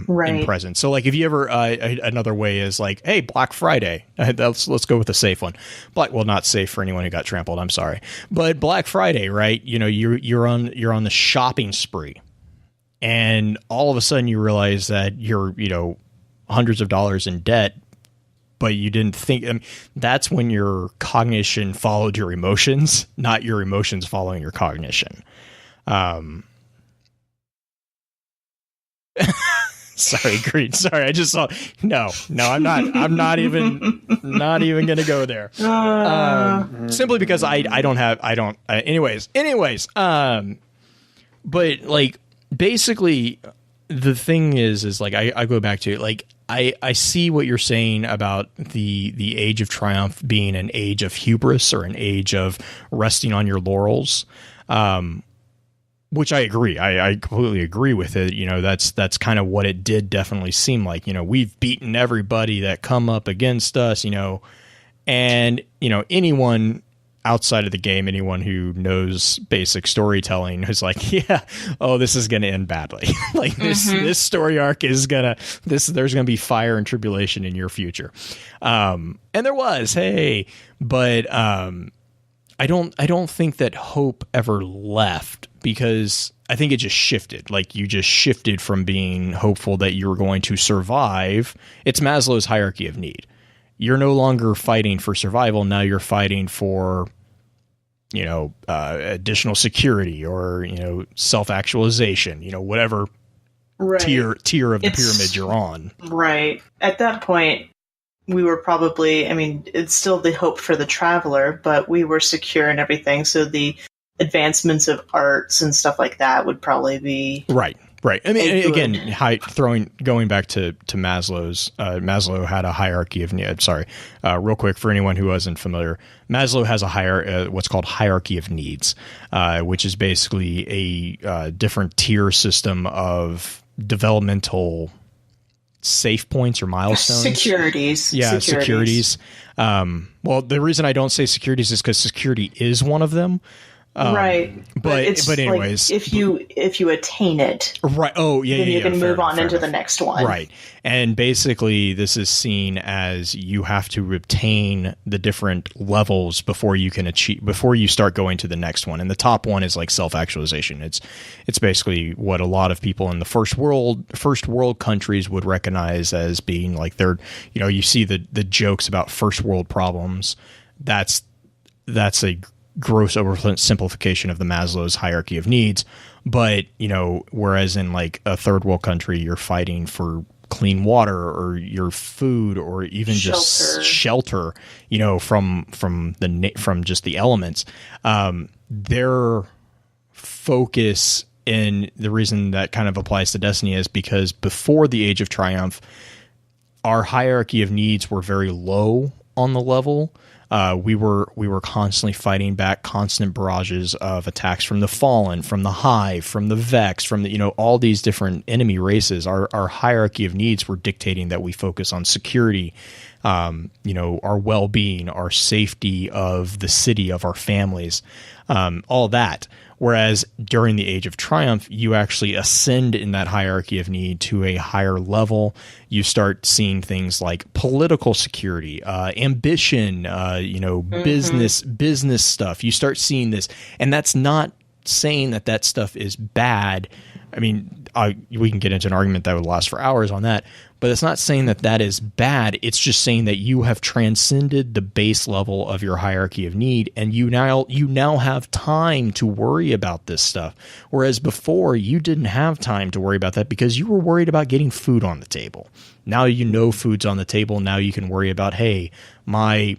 Right. in present. So like if you ever another way is like, hey, Black Friday, let's go with a safe one. Well, not safe for anyone who got trampled, I'm sorry, but Black Friday, right? You know, you're on the shopping spree, and all of a sudden you realize that you're, you know, hundreds of dollars in debt, but you didn't think. I mean, that's when your cognition followed your emotions, not your emotions following your cognition. Sorry, Green. Sorry, I just saw. No, I'm not even gonna go there. Simply because I don't. Anyways. But like basically, the thing is like I go back to like I see what you're saying about the age of triumph being an age of hubris or an age of resting on your laurels. Which I agree. I completely agree with it. You know, that's kind of what it did definitely seem like. You know, we've beaten everybody that come up against us, you know, and, you know, anyone outside of the game, anyone who knows basic storytelling is like, yeah, oh, this is going to end badly. Like this story arc is there's going to be fire and tribulation in your future. And there was, hey, but, I don't think that hope ever left, because I think it just shifted. Like you just shifted from being hopeful that you were going to survive. It's Maslow's hierarchy of need. You're no longer fighting for survival. Now you're fighting for, you know, additional security or, you know, self-actualization, you know, whatever tier of the pyramid you're on. Right. At that point, we were probably, I mean, it's still the hope for the traveler, but we were secure and everything. So the advancements of arts and stuff like that would probably be right. I mean, again, going back to Maslow's, Maslow had a hierarchy of needs. Sorry, real quick for anyone who wasn't familiar, Maslow has a what's called hierarchy of needs, which is basically a different tier system of developmental safe points or milestones. Securities. Yeah, securities. Well, the reason I don't say securities is because security is one of them. Right. But anyways, like if you attain it, right. Oh, yeah. Then you can move on into enough. The next one. Right. And basically this is seen as you have to obtain the different levels before you start going to the next one. And the top one is like self-actualization. It's basically what a lot of people in the first world countries would recognize as being like they're, you know, you see the jokes about first world problems. That's a gross oversimplification of the Maslow's hierarchy of needs. But, you know, whereas in like a third world country, you're fighting for clean water or your food or even just shelter, you know, from just the elements. Their focus, and the reason that kind of applies to Destiny is because before the Age of Triumph, our hierarchy of needs were very low on the level. We were constantly fighting back constant barrages of attacks from the Fallen, from the Hive, from the Vex, from the, you know, all these different enemy races. Our hierarchy of needs were dictating that we focus on security, you know, our well-being, our safety of the city, of our families, all that. Whereas during the Age of Triumph, you actually ascend in that hierarchy of need to a higher level. You start seeing things like political security, ambition, you know, business stuff. You start seeing this, and that's not saying that stuff is bad. I mean, we can get into an argument that would last for hours on that, but it's not saying that is bad. It's just saying that you have transcended the base level of your hierarchy of need, and you now have time to worry about this stuff. Whereas before, you didn't have time to worry about that because you were worried about getting food on the table. Now you know food's on the table. Now you can worry about, hey, my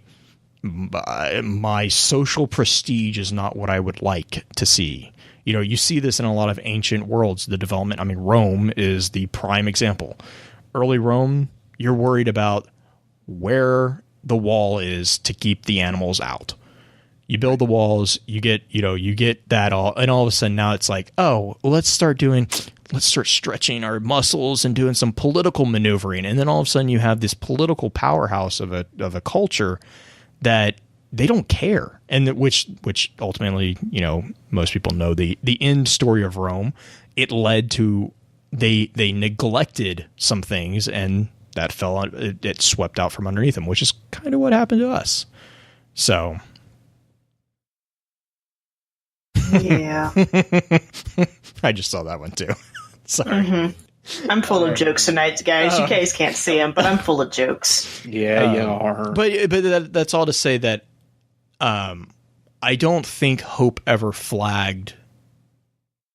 social prestige is not what I would like to see. You know, you see this in a lot of ancient worlds, the development. I mean, Rome is the prime example. Early Rome, you're worried about where the wall is to keep the animals out. You build the walls, you get that all, and all of a sudden now it's like, oh, let's start stretching our muscles and doing some political maneuvering. And then all of a sudden you have this political powerhouse of a culture that they don't care. And which ultimately, you know, most people know the end story of Rome. It led to they neglected some things, and that fell on it swept out from underneath them, which is kind of what happened to us. So Yeah. I just saw that one too. Sorry. Mm-hmm. I'm full of jokes tonight, guys. You guys can't see them, but I'm full of jokes. Yeah, you are. But that's all to say that I don't think hope ever flagged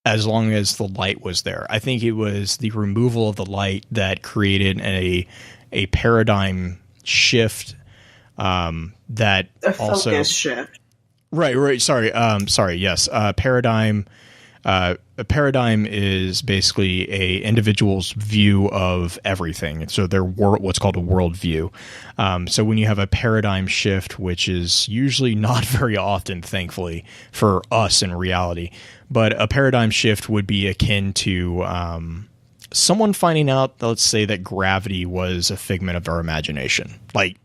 as long as the light was there. I think it was the removal of the light that created a paradigm shift. That A focus also shift. right. Sorry. Yes. Paradigm. A paradigm is basically a individual's view of everything. So they're what's called a worldview. So when you have a paradigm shift, which is usually not very often, thankfully, for us in reality, but a paradigm shift would be akin to someone finding out, let's say, that gravity was a figment of our imagination. Like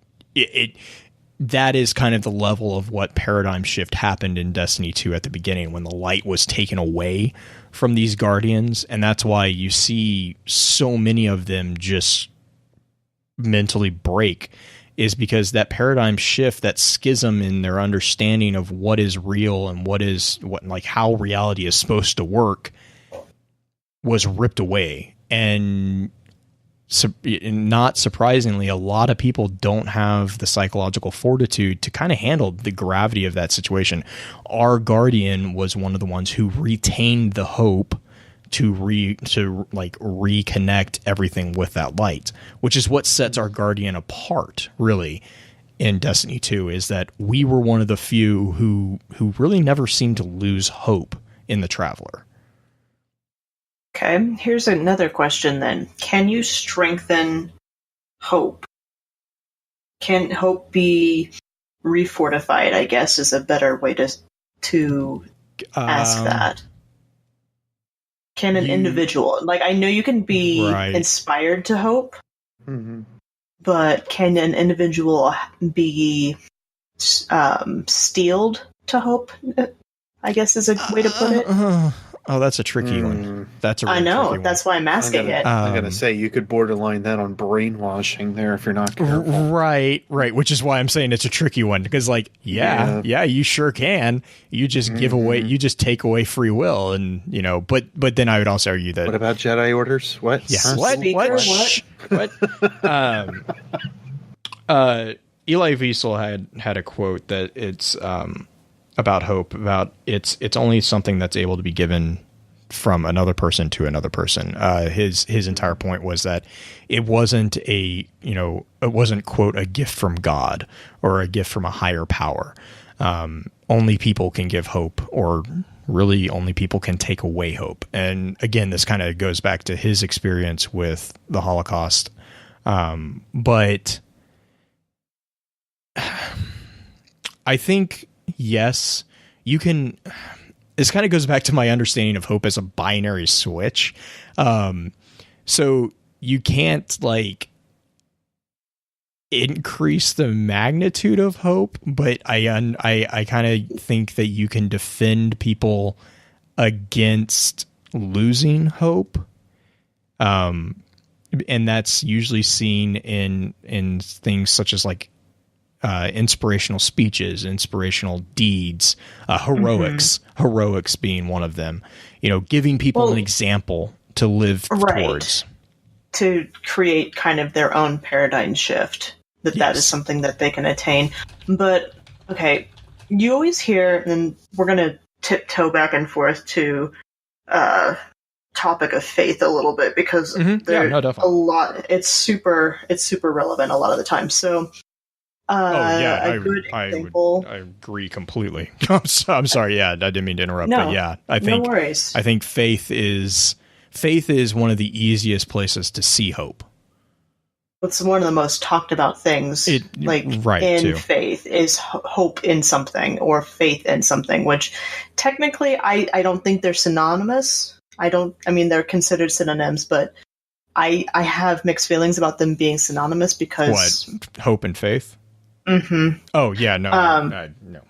that is kind of the level of what paradigm shift happened in Destiny 2 at the beginning, when the light was taken away from these guardians. And that's why you see so many of them just mentally break, is because that paradigm shift, that schism in their understanding of what is real and like how reality is supposed to work, was ripped away. And not surprisingly, a lot of people don't have the psychological fortitude to kind of handle the gravity of that situation. Our guardian was one of the ones who retained the hope to reconnect everything with that light, which is what sets our guardian apart, really, in Destiny 2, is that we were one of the few who really never seemed to lose hope in the Traveler. Okay, here's another question then. Can you strengthen hope? Can hope be refortified, I guess, is a better way to ask that. Can an individual, like, I know you can be inspired to hope, but can an individual be steeled to hope, I guess is a way to put it? Oh, that's a tricky one. That's a really I know. tricky one. That's why I'm asking it. I'm going to say you could borderline that on brainwashing there if you're not careful. Right. Which is why I'm saying it's a tricky one, because, like, yeah, you sure can. You just give away, you just take away free will, and But then I would also argue that. What about Jedi orders? What? Yeah. Speaker, what? Eli Wiesel had a quote that it's about hope, about it's only something that's able to be given from another person to another person. His entire point was that it wasn't quote a gift from God or a gift from a higher power. Only people can give hope, or really only people can take away hope. And again, this kind of goes back to his experience with the Holocaust. But I think, yes, you can. This kind of goes back to my understanding of hope as a binary switch. So you can't increase the magnitude of hope, but I kind of think that you can defend people against losing hope. And that's usually seen in things such as inspirational speeches, inspirational deeds, heroics being one of them, giving people an example to live towards, to create kind of their own paradigm shift, that is something that they can attain. But okay, you always hear, and we're going to tiptoe back and forth to topic of faith a little bit, because there's a lot, it's super relevant a lot of the time. So I agree completely. I'm sorry. Yeah, I didn't mean to interrupt. But yeah, I think no worries. I think faith is one of the easiest places to see hope. It's one of the most talked about things. Faith is hope in something, or faith in something. Which technically, I don't think they're synonymous. They're considered synonyms, but I have mixed feelings about them being synonymous, because hope and faith. Mm-hmm. Oh yeah, no, no.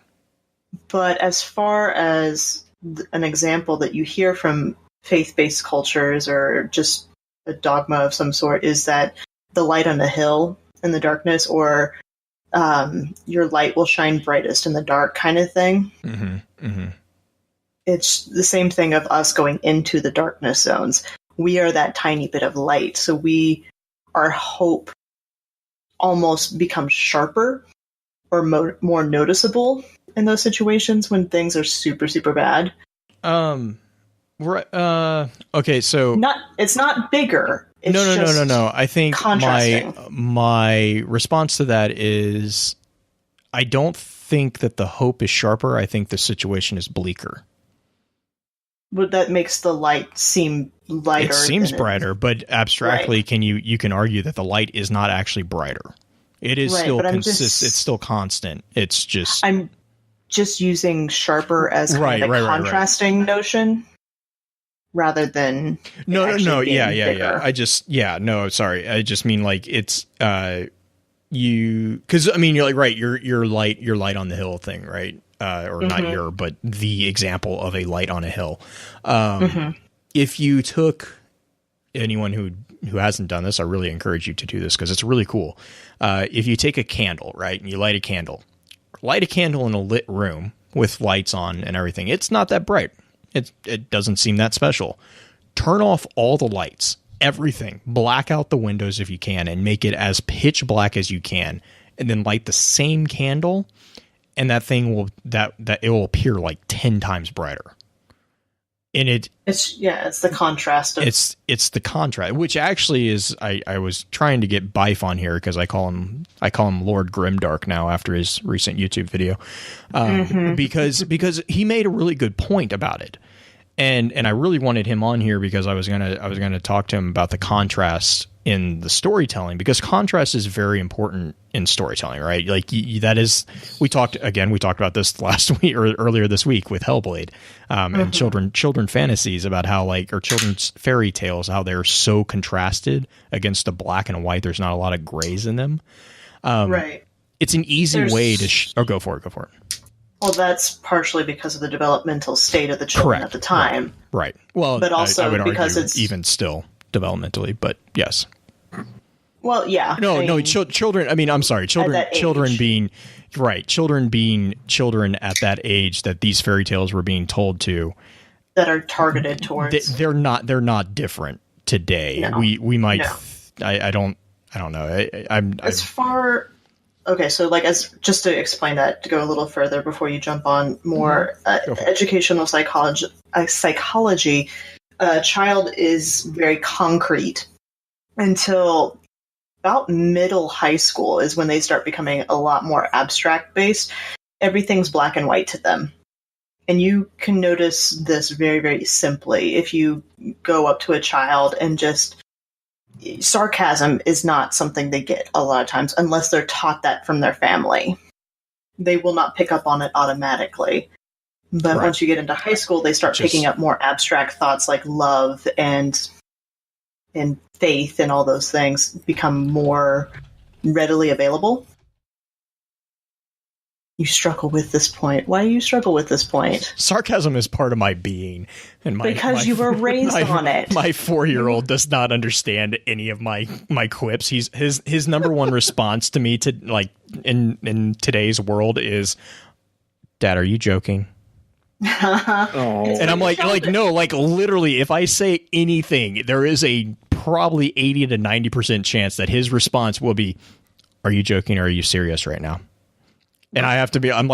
But as far as an example that you hear from faith-based cultures or just a dogma of some sort is that the light on the hill in the darkness, or your light will shine brightest in the dark kind of thing. Mm-hmm. Mm-hmm. It's the same thing of us going into the darkness zones. We are that tiny bit of light, so our hope almost becomes sharper or more noticeable in those situations when things are super, super bad. Right. Okay. So it's not bigger. It's no. I think my response to that is, I don't think that the hope is sharper. I think the situation is bleaker. But that makes the light seem lighter. It seems brighter, but abstractly, right. You can argue that the light is not actually brighter. It is still consistent. It's still constant. It's just I'm just using sharper as kind of a contrasting notion, rather than no. Yeah. Sorry. I just mean like it's because I mean you're like right. Your light on the hill thing, right? Or not but the example of a light on a hill. If you took anyone who hasn't done this, I really encourage you to do this because it's really cool. If you take a candle, right, and you light a candle in a lit room with lights on and everything, it's not that bright. It doesn't seem that special. Turn off all the lights, everything, black out the windows if you can, and make it as pitch black as you can, and then light the same candle. And that thing will it will appear like 10 times brighter. And it's the contrast of it's the contrast, which actually is I was trying to get Bife on here because I call him Lord Grimdark now after his recent YouTube video, because he made a really good point about it, and I really wanted him on here because I was gonna talk to him about the contrast in the storytelling, because contrast is very important in storytelling, right? Like that is, we talked about this last week or earlier this week with Hellblade, and children fantasies about how or children's fairy tales, how they're so contrasted against the black and white. There's not a lot of grays in them. Right. It's an easy way to go for it. Well, that's partially because of the developmental state of the children at the time. Right. Well, but also I would because argue it's even still developmentally, but yes. Well, yeah. Children. I mean, I'm sorry. Children being children at that age that these fairy tales were being told to, that are targeted towards. They're not different today. No. We might. No. I don't know. Okay, so as just to explain that, to go a little further before you jump on more educational psychology. A child is very concrete until about middle high school is when they start becoming a lot more abstract based. Everything's black and white to them. And you can notice this very, very simply. If you go up to a child and sarcasm is not something they get a lot of times unless they're taught that from their family. They will not pick up on it automatically. But once you get into high school, they start picking up more abstract thoughts like love and faith, and all those things become more readily available. You struggle with this point. Why do you struggle with this point? Sarcasm is part of my being, and because you were raised on it. My 4-year-old does not understand any of my quips. His number one response to me in today's world is, "Dad, are you joking?" And I'm like no, literally, if I say anything, there is a probably 80 to 90% chance that his response will be, "Are you joking or are you serious right now?" And I have to be, and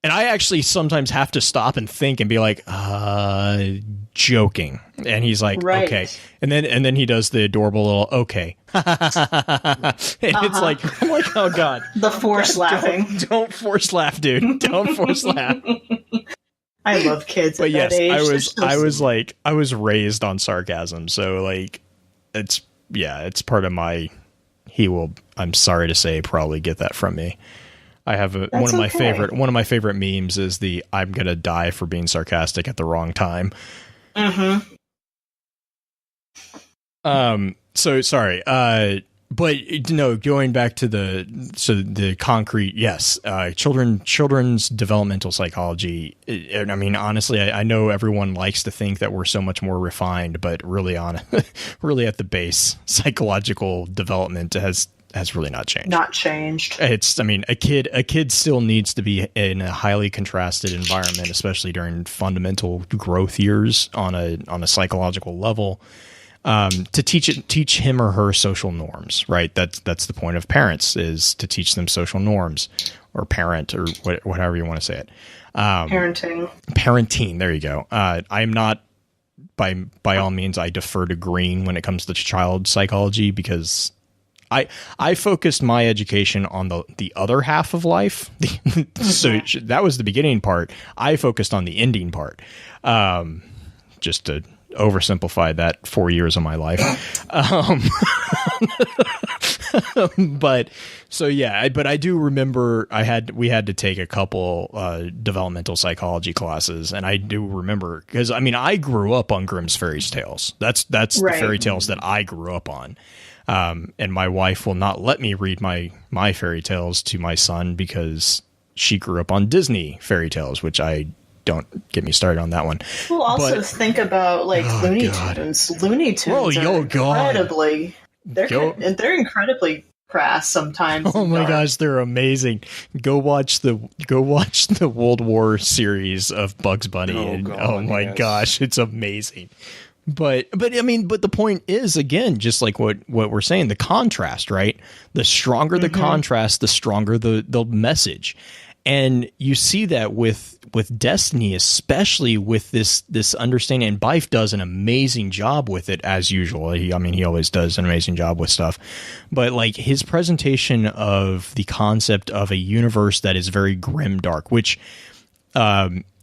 I actually sometimes have to stop and think and be like, joking. And he's like, okay. And then he does the adorable little, okay. And it's like, I'm like, oh God. The forced laughing. Don't force laugh, dude. Don't force laugh. I love kids at that age. I was raised on sarcasm. So it's part of my, I'm sorry to say, probably get that from me. I have one of my favorite memes is the "I'm gonna die for being sarcastic at the wrong time." Mm-hmm. So sorry. But no, going back to the concrete, yes, children's developmental psychology. I mean, honestly, I know everyone likes to think that we're so much more refined, but really really at the base, psychological development has really not changed. Not changed. I mean, a kid still needs to be in a highly contrasted environment, especially during fundamental growth years on a psychological level. To teach him or her social norms, right? That's the point of parents, is to teach them social norms, or parent, or whatever you want to say it. Parenting. There you go. I am not, by all means, I defer to Green when it comes to child psychology, because I focused my education on the other half of life. So that was the beginning part. I focused on the ending part. Just to oversimplify that 4 years of my life. But so, yeah, but I do remember we had to take a couple developmental psychology classes, and I do remember, because I mean, I grew up on Grimm's fairy tales. That's right. The fairy tales that I grew up on. And my wife will not let me read my fairy tales to my son, because she grew up on Disney fairy tales, which don't get me started on that one. Well, also think about Looney Tunes. Looney Tunes are incredibly. They're incredibly crass sometimes. Oh my gosh, they're amazing. Go watch the World War series of Bugs Bunny. Oh my gosh, it's amazing. But I mean, the point is, again, just like what we're saying, the contrast, right? The stronger the contrast, the stronger the message. And you see that with Destiny, especially with this understanding, and Bife does an amazing job with it, as usual. He always does an amazing job with stuff. But like his presentation of the concept of a universe that is very grim dark, which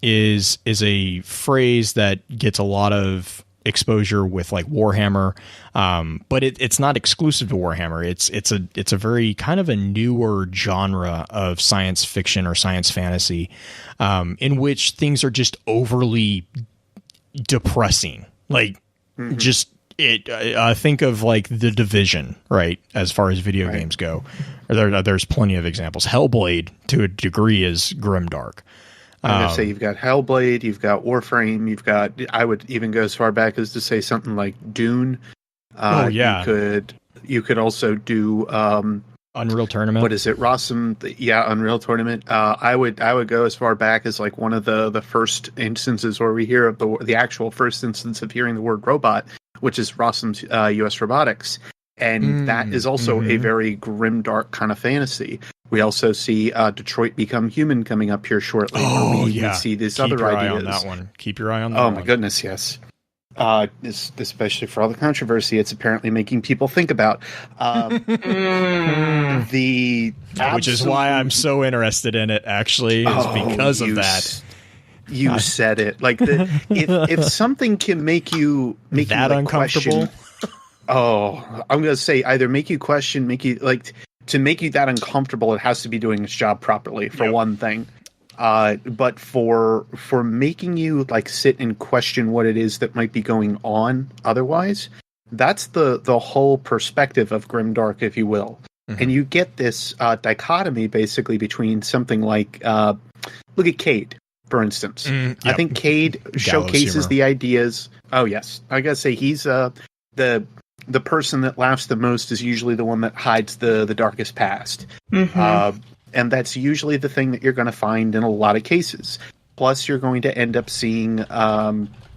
is a phrase that gets a lot of exposure with like Warhammer, but it's not exclusive to Warhammer. It's a very kind of a newer genre of science fiction or science fantasy, in which things are just overly depressing. Like just think of like The Division, right? As far as video games go, there's plenty of examples. Hellblade, to a degree, is grimdark. I'm going to say you've got Hellblade, you've got Warframe, you've got, I would even go as far back as to say something like Dune. You could also do Unreal Tournament. What is it? Unreal Tournament. I would go as far back as like one of the first instances where we hear of the actual first instance of hearing the word robot, which is Rossum's US Robotics. And that is also a very grimdark kind of fantasy. We also see Detroit Become Human coming up here shortly. We see these other ideas. Keep your eye on that one. Keep your eye on that one. Oh, my goodness, yes. Especially for all the controversy it's apparently making people think about. Which is why I'm so interested in it, actually, is because of that. You said it. Like, if something can make you that uncomfortable. Question, I'm going to say either make you question, to make you that uncomfortable, it has to be doing its job properly, for one thing. But for making you like sit and question what it is that might be going on otherwise, that's the whole perspective of grimdark, if you will. And you get this dichotomy basically between something like look at Cade, for instance. I think Cade showcases the ideas. Oh yes, I gotta say he's the person that laughs the most is usually the one that hides the darkest past. And that's usually the thing that you're going to find in a lot of cases. Plus, you're going to end up seeing,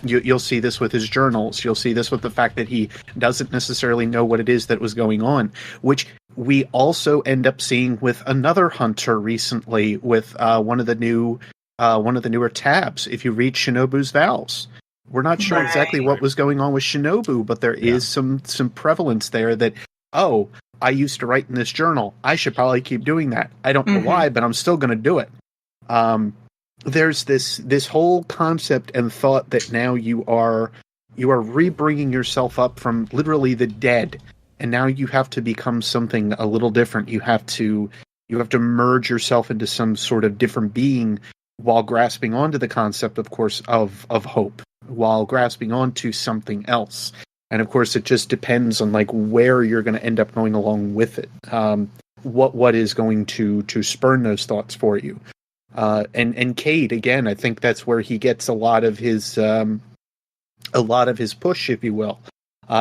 you'll see this with his journals. You'll see this with the fact that he doesn't necessarily know what it is that was going on, which we also end up seeing with another hunter recently with one of the newer tabs. If you read Shinobu's Vows, we're not sure exactly what was going on with Shinobu, but there is some prevalence there that, I used to write in this journal. I should probably keep doing that. I don't know why, but I'm still going to do it. There's this whole concept and thought that now you are rebringing yourself up from literally the dead, and now you have to become something a little different. You have to merge yourself into some sort of different being, while grasping onto the concept, of course, of hope, while grasping onto something else. And of course, it just depends on like where you're going to end up going along with it. What is going to spurn those thoughts for you? And Cade, again, I think that's where he gets a lot of his push, if you will.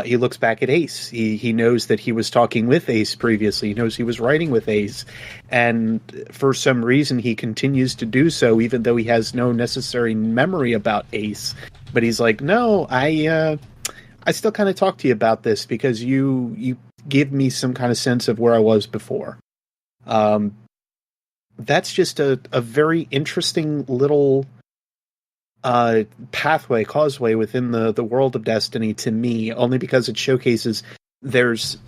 He looks back at Ace. He knows that he was talking with Ace previously. He knows he was writing with Ace. And for some reason, he continues to do so, even though he has no necessary memory about Ace. But he's like, no, I still kind of talk to you about this because you give me some kind of sense of where I was before. That's just a very interesting little causeway within the world of Destiny to me, only because it showcases there's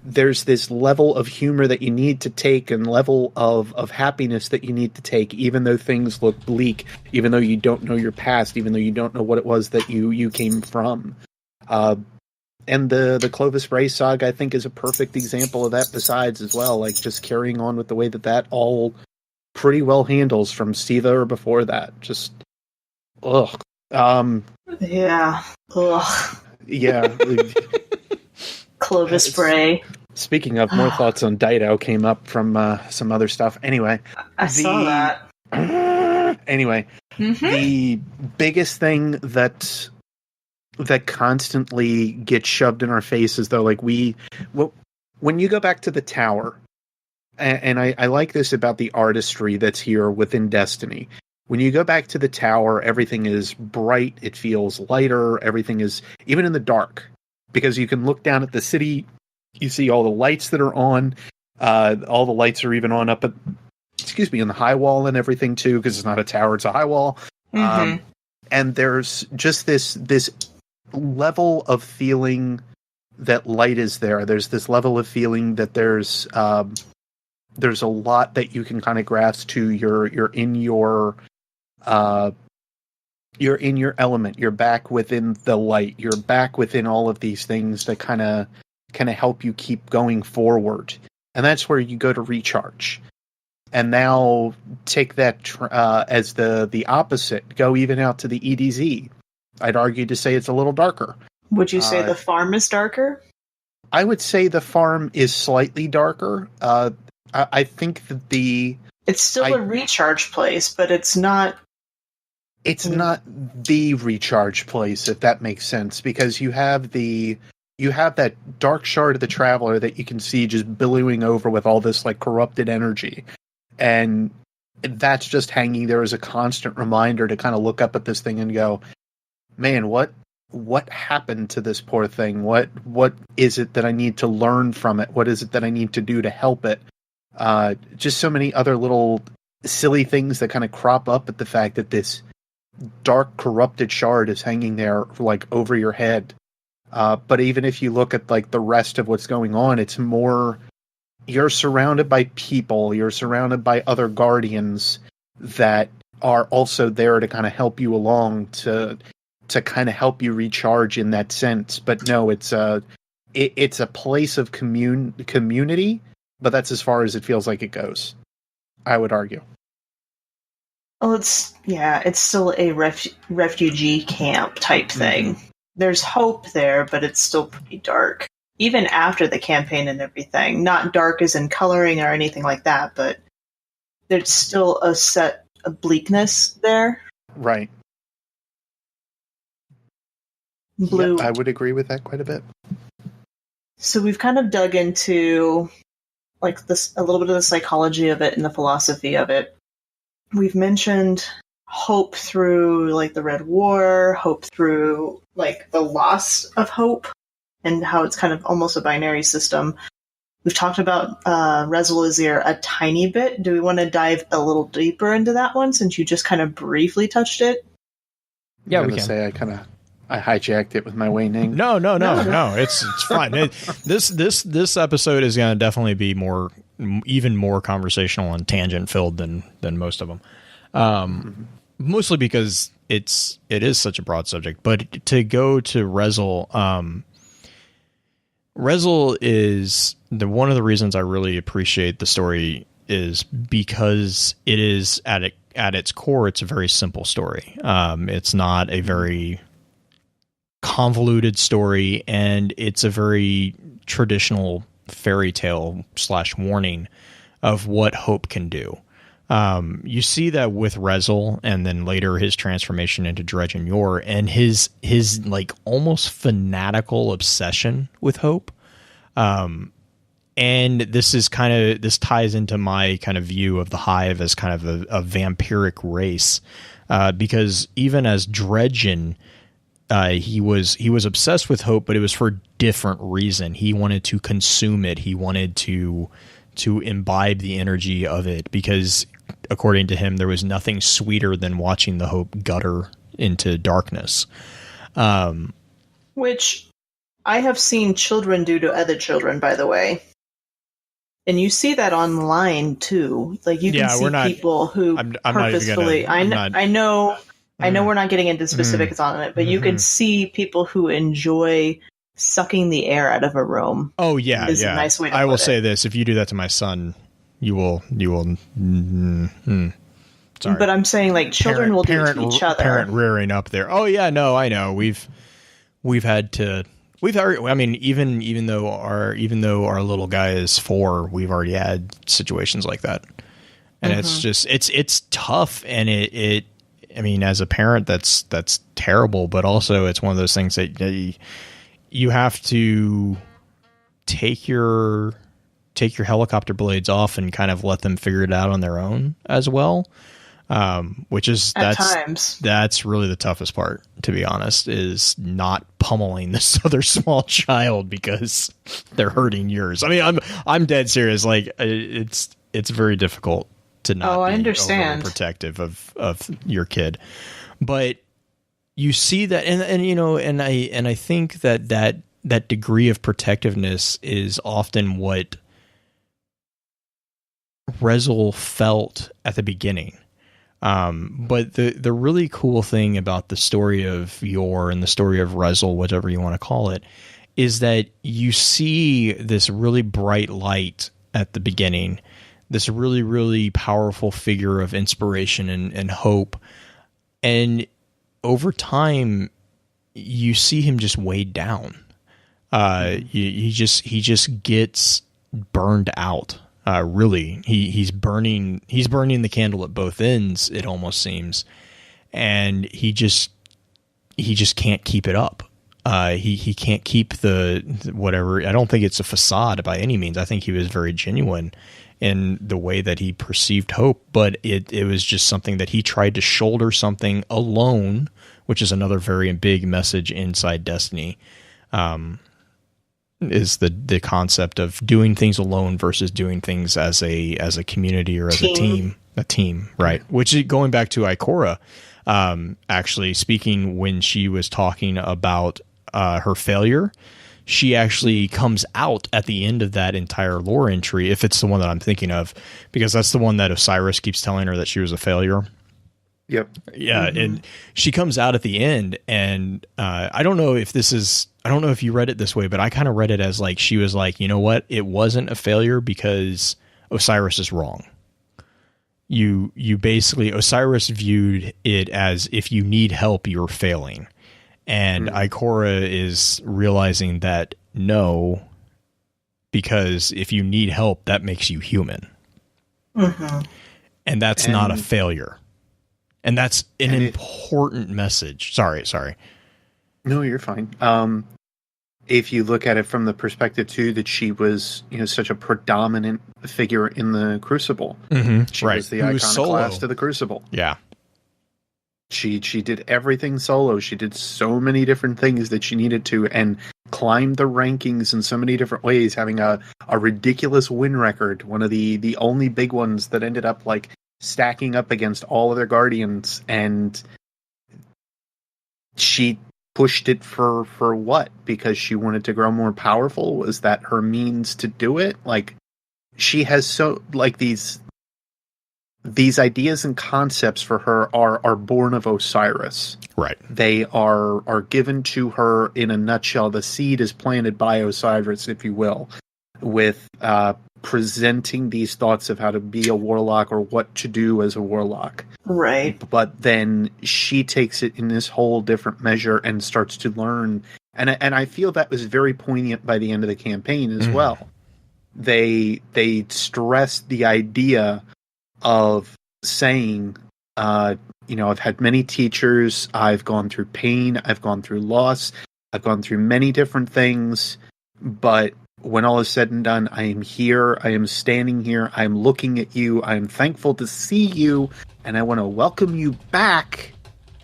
this level of humor that you need to take and level of happiness that you need to take, even though things look bleak, even though you don't know your past, even though you don't know what it was that you came from. And the Clovis Bray saga, I think, is a perfect example of that besides as well, like just carrying on with the way that all pretty well handles from Siva or before that. Just ugh. Yeah. Ugh. Yeah. Clovis Bray. Speaking of, more thoughts on Dido came up from some other stuff. Anyway. I saw that. Anyway. Mm-hmm. The biggest thing that constantly gets shoved in our faces, though, like when you go back to the tower, and I like this about the artistry that's here within Destiny. When you go back to the tower, everything is bright, it feels lighter, everything is, even in the dark, because you can look down at the city, you see all the lights that are on, all the lights are even on up at, in the high wall and everything too, because it's not a tower, it's a high wall. Mm-hmm. And there's just this level of feeling that light is there. There's this level of feeling that there's a lot that you can kind of grasp to. You're in your element. You're back within the light. You're back within all of these things that kind of help you keep going forward. And that's where you go to recharge. And now take that as the opposite. Go even out to the EDZ. I'd argue to say it's a little darker. Would you say the farm is darker? I would say the farm is slightly darker. I think that it's still a recharge place, but it's not. It's not the recharge place, if that makes sense, because you have that dark shard of the Traveler that you can see just billowing over with all this like corrupted energy, and that's just hanging there as a constant reminder to kind of look up at this thing and go, man, what happened to this poor thing? What is it that I need to learn from it? What is it that I need to do to help it? Just so many other little silly things that kind of crop up at the fact that this dark corrupted shard is hanging there like over your head. But even if you look at like the rest of what's going on, it's more, you're surrounded by people, you're surrounded by other guardians that are also there to kind of help you along, to kind of help you recharge in that sense. But no, it's a place of community, but that's as far as it feels like it goes, I would argue. Well, it's still a refugee camp type thing. Mm-hmm. There's hope there, but it's still pretty dark. Even after the campaign and everything. Not dark as in coloring or anything like that, but there's still a set of bleakness there. Right. Blue. Yeah, I would agree with that quite a bit. So we've kind of dug into like this, a little bit of the psychology of it and the philosophy of it. We've mentioned hope through like the Red War, hope through like the loss of hope, and how it's kind of almost a binary system. We've talked about Rezolazir a tiny bit. Do we want to dive a little deeper into that one, since you just kind of briefly touched it? Yeah, we can. Say I hijacked it with my waning. No. It's fine. This episode is going to definitely be even more conversational and tangent filled than most of them. Mostly because it is such a broad subject. But to go to Rezol, Rezol is one of the reasons I really appreciate the story is because it is at its core, it's a very simple story. It's not a very convoluted story, and it's a very traditional fairy tale / warning of what hope can do. You see that with Rezel, and then later his transformation into Dredge and Yor, and his like almost fanatical obsession with hope. And this ties into my kind of view of the Hive as kind of a vampiric race, because even as Dredgen, he was obsessed with hope, but it was for a different reason. He wanted to consume it. He wanted to imbibe the energy of it, because according to him, there was nothing sweeter than watching the hope gutter into darkness. Which I have seen children do to other children, by the way. And you see that online too. Like you can see people who I'm purposefully. I know we're not getting into specifics on it, but you can see people who enjoy sucking the air out of a room. Oh yeah, is a nice way to I will put say it. this: if you do that to my son, you will. Sorry, But I'm saying like children will do it to each other. Parent rearing up there. Oh yeah, no, I know. We've already, I mean, even though our little guy is 4, we've already had situations like that, and it's just it's tough, and it I mean, as a parent, that's terrible, but also it's one of those things that you have to take your helicopter blades off and kind of let them figure it out on their own as well. Which is At times. That's really the toughest part, to be honest, is not pummeling this other small child because they're hurting yours. I mean, I'm dead serious. Like it's very difficult to not I be understand. overly protective of your kid, but you see that, and you know, and I think that degree of protectiveness is often what Rezel felt at the beginning. But the really cool thing about the story of Yor and the story of Rezel, whatever you want to call it, is that you see this really bright light at the beginning, this really, really powerful figure of inspiration and hope. And over time, you see him just weighed down. He just gets burned out. Really, he's burning the candle at both ends, it almost seems, and he just can't keep it up. He can't keep the whatever. I don't think it's a facade by any means. I think he was very genuine in the way that he perceived hope, but it was just something that he tried to shoulder something alone, which is another very big message inside Destiny. Is the concept of doing things alone versus doing things as a community or as a team, right? Which is going back to Ikora, actually speaking when she was talking about her failure, she actually comes out at the end of that entire lore entry, if it's the one that I'm thinking of, because that's the one that Osiris keeps telling her that she was a failure. Yep. Yeah, and she comes out at the end, and I don't know if you read it this way, but I kind of read it as like she was like, you know what, it wasn't a failure because Osiris is wrong. You basically, Osiris viewed it as if you need help, you're failing, and Ikora is realizing that no, because if you need help, that makes you human, and that's not a failure. And that's an important message. Sorry. No, you're fine. If you look at it from the perspective too, that she was, such a predominant figure in the Crucible. She was the iconoclast of the Crucible. Yeah. She did everything solo. She did so many different things that she needed to, and climbed the rankings in so many different ways, having a ridiculous win record. One of the only big ones that ended up like stacking up against all other Guardians, and she pushed it for what? Because she wanted to grow more powerful? Was that her means to do it? Like, she has so, like, these ideas and concepts for her are born of Osiris. Right. They are given to her in a nutshell. The seed is planted by Osiris, if you will, with presenting these thoughts of how to be a warlock or what to do as a warlock. Right. But then she takes it in this whole different measure and starts to learn. And I feel that was very poignant by the end of the campaign as well. They stressed the idea of saying, I've had many teachers, I've gone through pain, I've gone through loss, I've gone through many different things, but when all is said and done, I am here, I am standing here, I am looking at you, I am thankful to see you, and I want to welcome you back,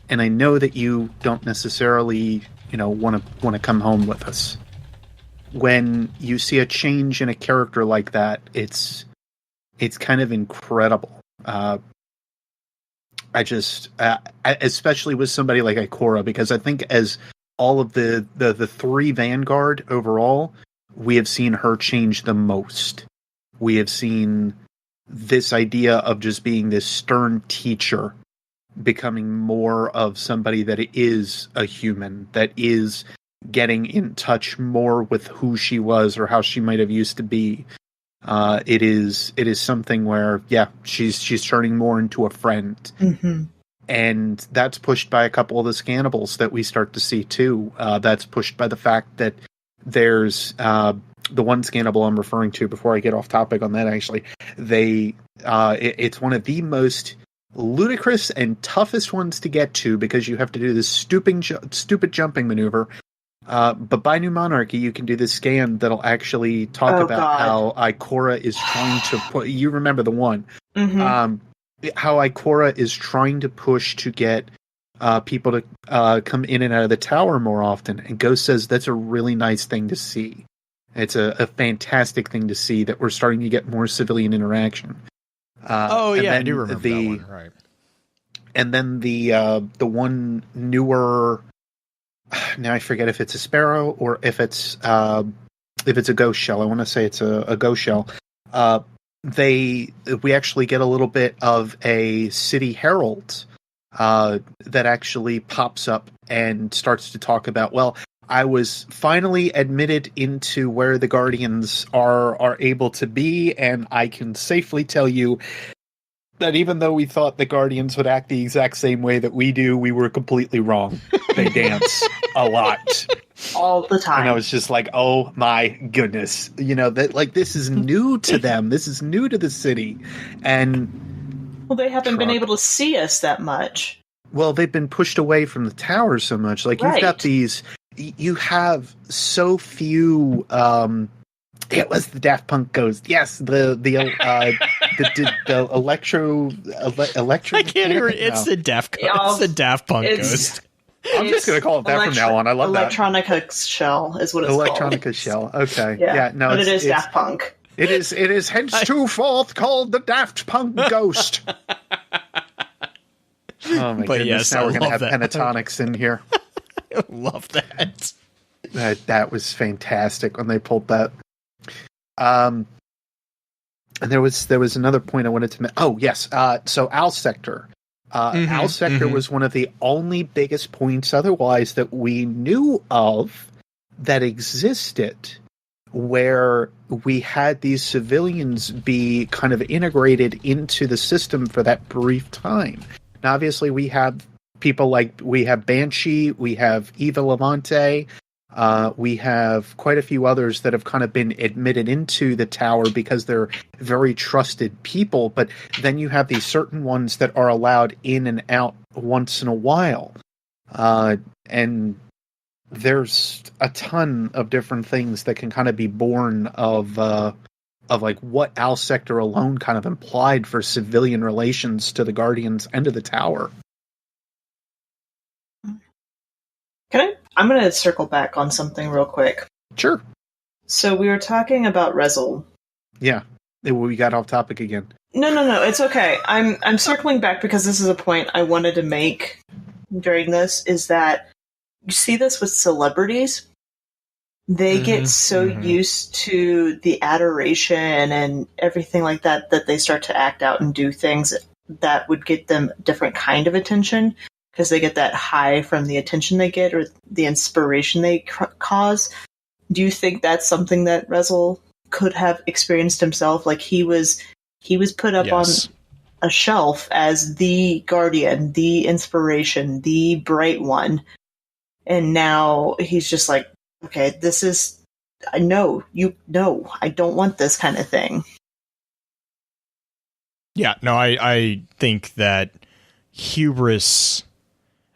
and I know that you don't necessarily, want to come home with us. When you see a change in a character like that, it's kind of incredible. Especially with somebody like Ikora, because I think as all of the three Vanguard overall, we have seen her change the most. We have seen this idea of just being this stern teacher becoming more of somebody that is a human, that is getting in touch more with who she was or how she might have used to be. It is something where, she's turning more into a friend. Mm-hmm. And that's pushed by a couple of the scannables that we start to see too. That's pushed by the fact that there's the one scannable I'm referring to before I get off topic on that. Actually, it's one of the most ludicrous and toughest ones to get to because you have to do this stupid jumping maneuver. But by New Monarchy, you can do this scan that'll actually talk about how Ikora is trying to put. You remember the one. Mm-hmm. How Ikora is trying to push to get people to come in and out of the tower more often. And Ghost says that's a really nice thing to see. It's a fantastic thing to see that we're starting to get more civilian interaction. I do remember that one. Right. And then the one newer. Now I forget if it's a sparrow or if it's a ghost shell. I want to say it's a ghost shell. We actually get a little bit of a city herald that actually pops up and starts to talk about, well, I was finally admitted into where the Guardians are able to be, and I can safely tell you that even though we thought the Guardians would act the exact same way that we do, we were completely wrong. They dance a lot. All the time. And I was just like, oh my goodness. This is new to them. This is new to the city. And well, they haven't been able to see us that much. Well, they've been pushed away from the towers so much. Like, you've got these... You have so few... it was the Daft Punk Ghost. Yes, the electro. I can't hear it. It's the Daft Punk Ghost. I'm just going to call it that from now on. I love that. Electronica Shell is what it's called. Electronica Shell. Okay. Yeah. No, but it is Daft Punk. It is henceforth called the Daft Punk Ghost. Oh my goodness! Yes, now we're going to have pentatonics in here. I love that. That was fantastic when they pulled that. And there was another point I wanted to make. Oh yes, so Owl Sector. Owl Sector was one of the only biggest points otherwise that we knew of that existed, where we had these civilians be kind of integrated into the system for that brief time. Now, obviously, we have people we have Banshee, we have Eva Levante, we have quite a few others that have kind of been admitted into the tower because they're very trusted people, but then you have these certain ones that are allowed in and out once in a while. And there's a ton of different things that can kind of be born of what Owl Sector alone kind of implied for civilian relations to the Guardians and to the tower. I'm going to circle back on something real quick. Sure. So we were talking about Rezel. Yeah. We got off topic again. No. It's okay. I'm circling back because this is a point I wanted to make during this, is that you see this with celebrities. They get so used to the adoration and everything like that they start to act out and do things that would get them a different kind of attention, because they get that high from the attention they get or the inspiration they cause. Do you think that's something that Rezel could have experienced himself. Like he was put up on a shelf as the guardian, the inspiration, the bright one. And now he's just like, okay, this is, I don't want this kind of thing. Yeah, no, I think that hubris,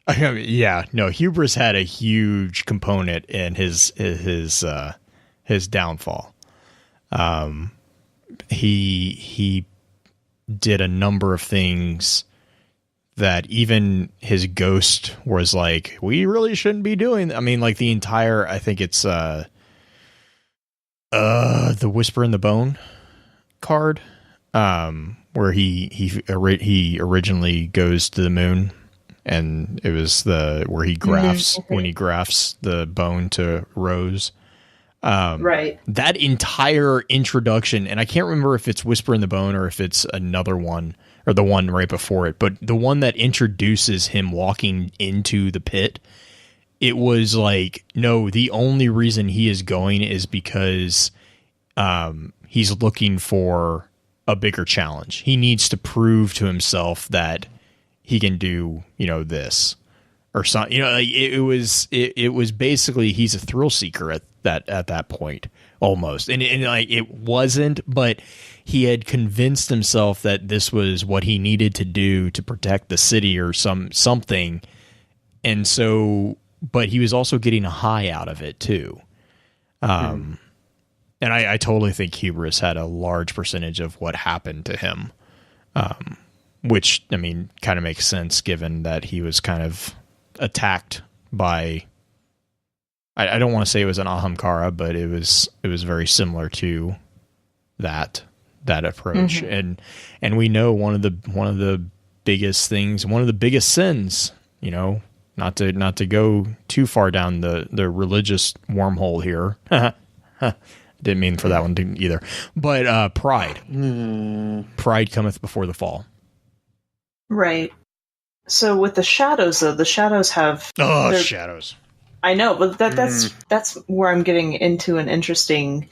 hubris had a huge component in his downfall. He did a number of things that even his ghost was like, we really shouldn't be doing. I mean, like the entire, I think it's the Whisper in the Bone card, where he originally goes to the moon, and it was where he grafts when he grafts the bone to Rose. Right. That entire introduction, and I can't remember if it's Whisper in the Bone or if it's another one, or the one right before it, but the one that introduces him walking into the pit, it was like, no, the only reason he is going is because he's looking for a bigger challenge. He needs to prove to himself that he can do, this or something. Like it was basically, he's a thrill seeker at that point almost. And like it wasn't, but he had convinced himself that this was what he needed to do to protect the city or something. And so, but he was also getting a high out of it too. And I totally think hubris had a large percentage of what happened to him. Which, I mean, kind of makes sense given that he was kind of attacked by, I don't want to say it was an Ahamkara, but it was very similar to that approach. And we know one of the biggest things, one of the biggest sins, not to go too far down the religious wormhole here. Didn't mean for that one to either, but pride. Pride cometh before the fall. Right. So with the shadows, though, the shadows have shadows. I know, but that's where I'm getting into an interesting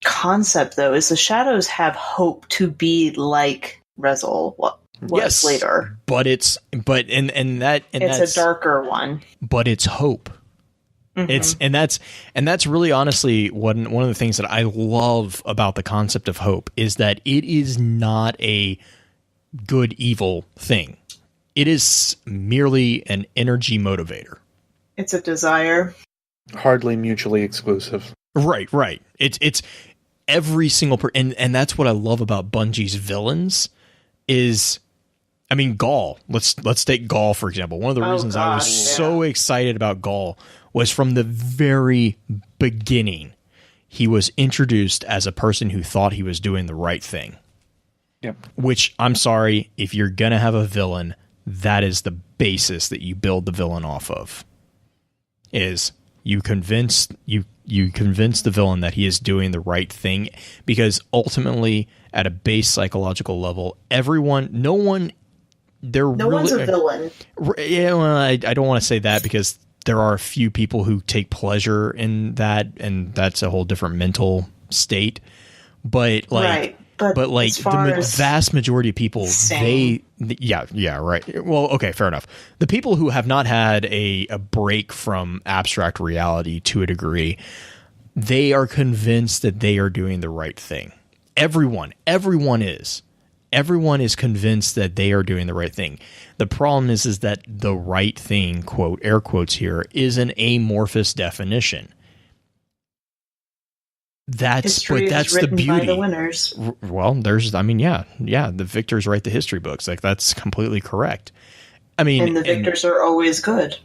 concept, though. Is the shadows have hope to be like Rezul was later, but it's a darker one. But it's hope. That's really honestly one of the things that I love about the concept of hope is that it is not a good evil thing. It is merely an energy motivator. It's a desire. Hardly mutually exclusive. Right. It's every single and that's what I love about Bungie's villains is, I mean, Gaul. Let's take Gaul for example. One of the reasons I was so excited about Gaul was from the very beginning. He was introduced as a person who thought he was doing the right thing. Yep. Which, I'm sorry, if you're going to have a villain, that is the basis that you build the villain off of. Is you convince the villain that he is doing the right thing, because ultimately at a base psychological level, no one's a villain. Yeah, well, I don't want to say that because there are a few people who take pleasure in that, and that's a whole different mental state. But like, but like the vast majority of people, right. Well, okay, fair enough. The people who have not had a break from abstract reality to a degree, they are convinced that they are doing the right thing. Everyone is convinced that they are doing the right thing. The problem is that the right thing, quote, air quotes here, is an amorphous definition. That's the beauty. By the winners. Well, the victors write the history books. Like, that's completely correct. I mean, and the victors are always good.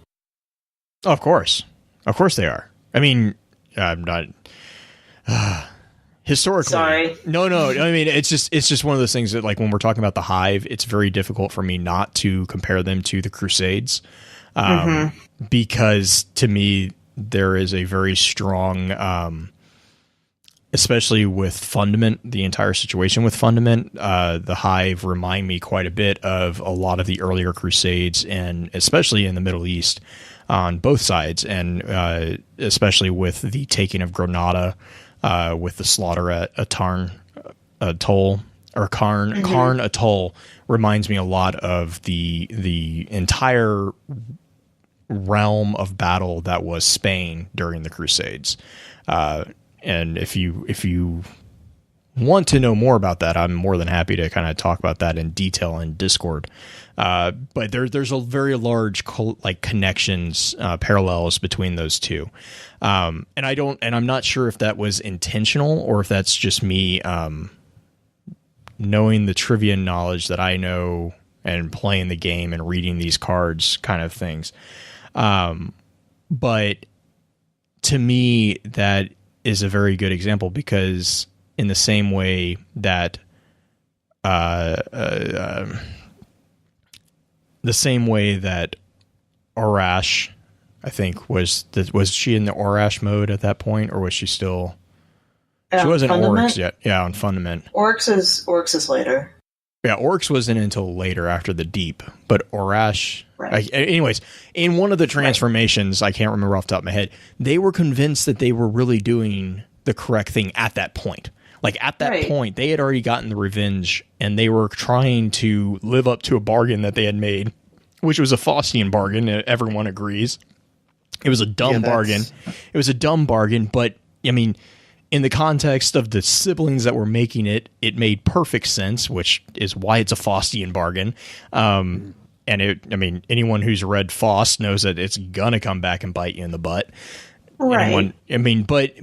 Of course they are. I mean, I'm not. Historically, sorry. No. I mean, it's just one of those things that, like, when we're talking about the Hive, it's very difficult for me not to compare them to the Crusades, because to me there is a very strong, especially with Fundament, the entire situation with Fundament, the Hive remind me quite a bit of a lot of the earlier Crusades, and especially in the Middle East on both sides, and especially with the taking of Granada. with the slaughter at Atarn Atoll, or Karn Atoll, reminds me a lot of the entire realm of battle that was Spain during the Crusades. And if you want to know more about that, I'm more than happy to kind of talk about that in detail in Discord. But there's a very large connections, parallels between those two. And I'm not sure if that was intentional or if that's just me, knowing the trivia knowledge that I know and playing the game and reading these cards kind of things. But to me, that is a very good example, because in the same way that, Arash, I think, was she in the Orash mode at that point, or was she still? She wasn't Oryx yet. Yeah, on Fundament. Oryx is later. Yeah, Oryx wasn't until later after the Deep, but Orash. Right. Anyways, in one of the transformations, I can't remember off the top of my head, they were convinced that they were really doing the correct thing at that point. Like, at that point, they had already gotten the revenge, and they were trying to live up to a bargain that they had made, which was a Faustian bargain. Everyone agrees. It was a dumb bargain. It was a dumb bargain, but, I mean, in the context of the siblings that were making it, it made perfect sense, which is why it's a Faustian bargain. And anyone who's read Faust knows that it's gonna come back and bite you in the butt. Right. But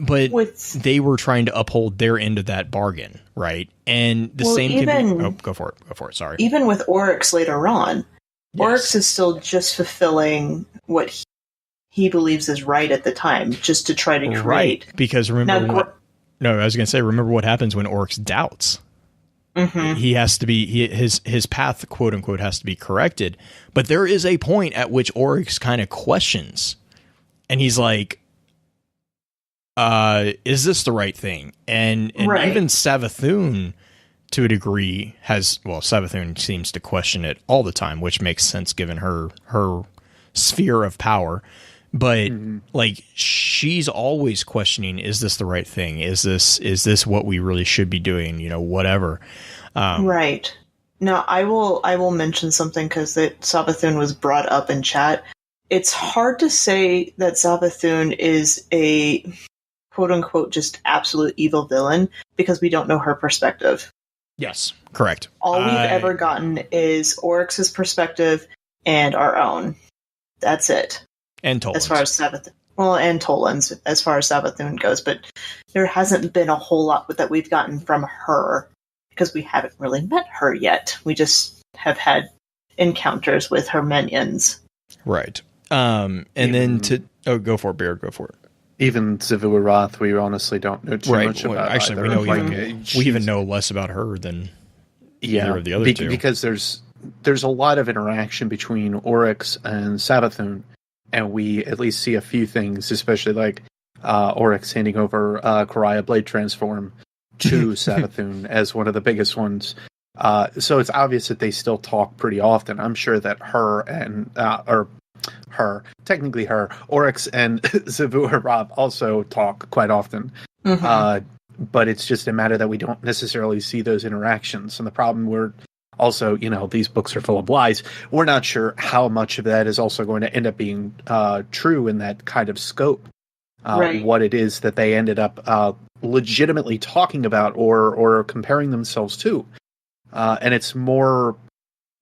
they were trying to uphold their end of that bargain, right? And the same can be... Oh, go for it. Sorry. Even with Oryx later on, yes. Oryx is still just fulfilling what he believes is right at the time, just to try to create. Right, because remember what happens when Oryx doubts. Mm-hmm. He has to be his path, quote unquote, has to be corrected. But there is a point at which Oryx kind of questions, and he's like, "Is this the right thing?" And even Savathun, to a degree, Savathun seems to question it all the time, which makes sense given her sphere of power. But like, she's always questioning, is this the right thing? Is this what we really should be doing? You know, whatever. Right. Now, I will mention something, because Savathun was brought up in chat. It's hard to say that Savathun is a quote unquote just absolute evil villain, because we don't know her perspective. Yes, correct. All we've ever gotten is Oryx's perspective and our own. That's it. And Toland's. As far as and Toland's, as far as Savathun goes, but there hasn't been a whole lot that we've gotten from her, because we haven't really met her yet. We just have had encounters with her minions. Right. Go for it, Beard, go for it. Even Zivu-Arath, we honestly don't know too much about. Actually, either. we even know less about her than either of the other two. Because there's a lot of interaction between Oryx and Savathun, and we at least see a few things, especially like Oryx handing over Karaya Blade Transform to Savathun as one of the biggest ones. So it's obvious that they still talk pretty often. I'm sure that Oryx and Zivu-Arath also talk quite often. But it's just a matter that we don't necessarily see those interactions. And the problem also, these books are full of lies. We're not sure how much of that is also going to end up being true in that kind of scope. What it is that they ended up legitimately talking about or comparing themselves to. And it's more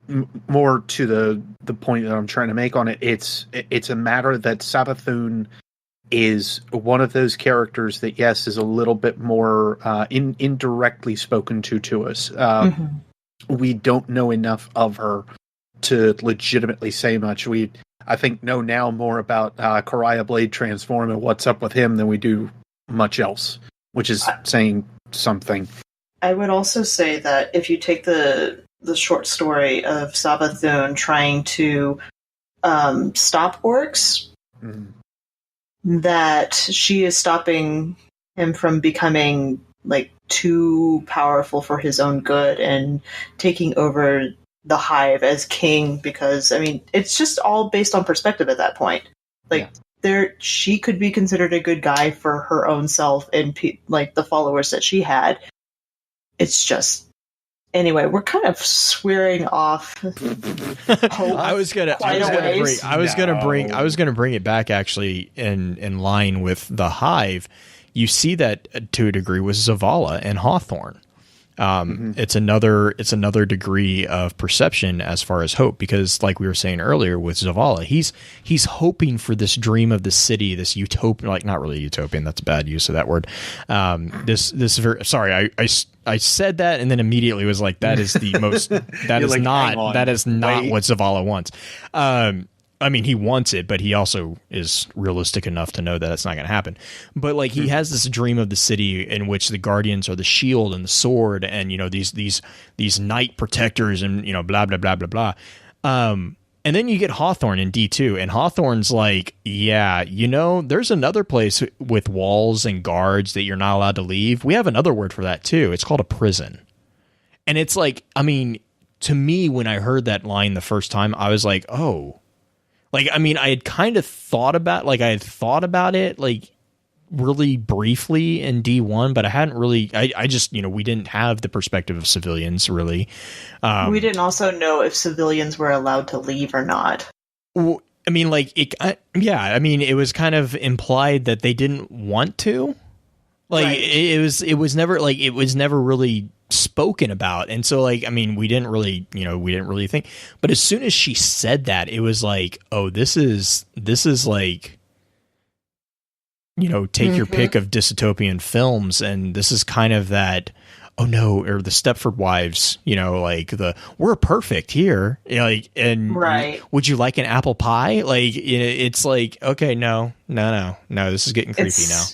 to the point that I'm trying to make on it. It's a matter that Savathun is one of those characters that, yes, is a little bit more indirectly spoken to us. We don't know enough of her to legitimately say much. I think, know now more about Karaya Blade Transform and what's up with him than we do much else, which is saying something. I would also say that if you take the short story of Savathun trying to stop Oryx, that she is stopping him from becoming like too powerful for his own good and taking over the hive as king, because it's just all based on perspective at that point. she could be considered a good guy for her own self and like the followers that she had. It's just anyway. We're kind of swearing off. I was gonna bring it back actually in line with the Hive. You see that to a degree with Zavala and Hawthorne. It's another degree of perception as far as hope, because like we were saying earlier with Zavala, he's hoping for this dream of the city, this utopian, like not really utopian, that's a bad use of that word. I said that and then immediately was like, that is the most, that is like, not what Zavala wants. I mean, he wants it, but he also is realistic enough to know that it's not going to happen. But like, he has this dream of the city in which the guardians are the shield and the sword, and you know these knight protectors, and you know blah blah blah blah blah. And then you get Hawthorne in D2, and Hawthorne's like, yeah, you know, there's another place with walls and guards that you're not allowed to leave. We have another word for that too. It's called a prison. And it's like, I mean, to me, when I heard that line the first time, I was like, oh. Like, I mean, I had kind of thought about it, like, really briefly in D1, but I hadn't really, I just, you know, we didn't have the perspective of civilians, really. We didn't also know if civilians were allowed to leave or not. Well, I mean, like, I mean, it was kind of implied that they didn't want to. Like, right. it was never really spoken about, and so like, I mean, we didn't really think, but as soon as she said that, it was like, oh, this is like, you know, take your pick of dystopian films, and this is kind of that, oh no, or the Stepford Wives, you know, like we're perfect here, you know, like, and right. Would you like an apple pie? Like, it's like, okay, no, this is getting creepy now.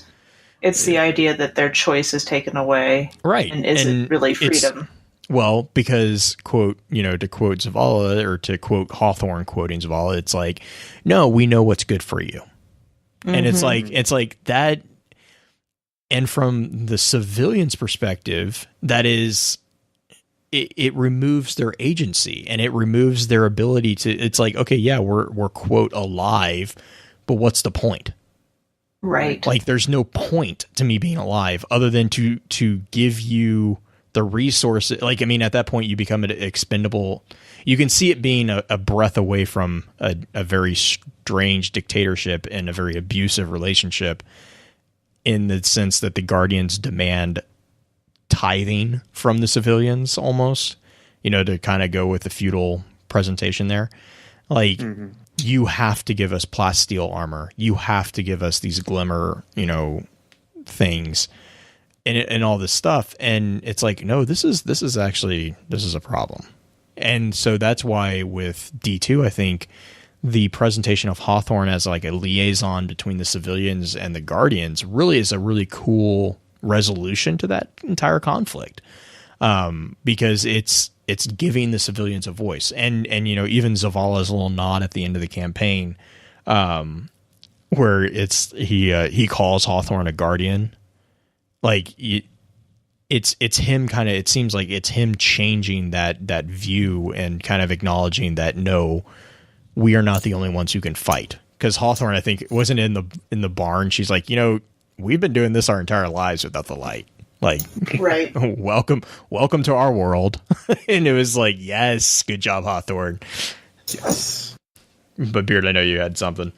It's the idea that their choice is taken away, right? And isn't really freedom. Well, because to quote Zavala, or to quote Hawthorne quoting Zavala, it's like, no, we know what's good for you, and it's like that. And from the civilian's perspective, that is, it removes their agency, and it removes their ability to. It's like, okay, yeah, we're quote alive, but what's the point? Right. Like, there's no point to me being alive other than to give you the resources. Like, I mean, at that point you become an expendable. You can see it being a breath away from a very strange dictatorship and a very abusive relationship, in the sense that the guardians demand tithing from the civilians almost, you know, to kind of go with the feudal presentation there. Like, you have to give us plasteel armor. You have to give us these glimmer, you know, things, and all this stuff. And it's like, no, this is a problem. And so that's why with D2, I think the presentation of Hawthorne as like a liaison between the civilians and the guardians really is a really cool resolution to that entire conflict. Because it's giving the civilians a voice, and you know, even Zavala's little nod at the end of the campaign, where he calls Hawthorne a guardian, like it's him kind of. It seems like it's him changing that view and kind of acknowledging that, no, we are not the only ones who can fight. Because Hawthorne, I think, wasn't in the barn. She's like, you know, we've been doing this our entire lives without the light. Like, right. welcome to our world. And it was like, yes, good job, Hawthorne. Yes. But Beard, I know you had something.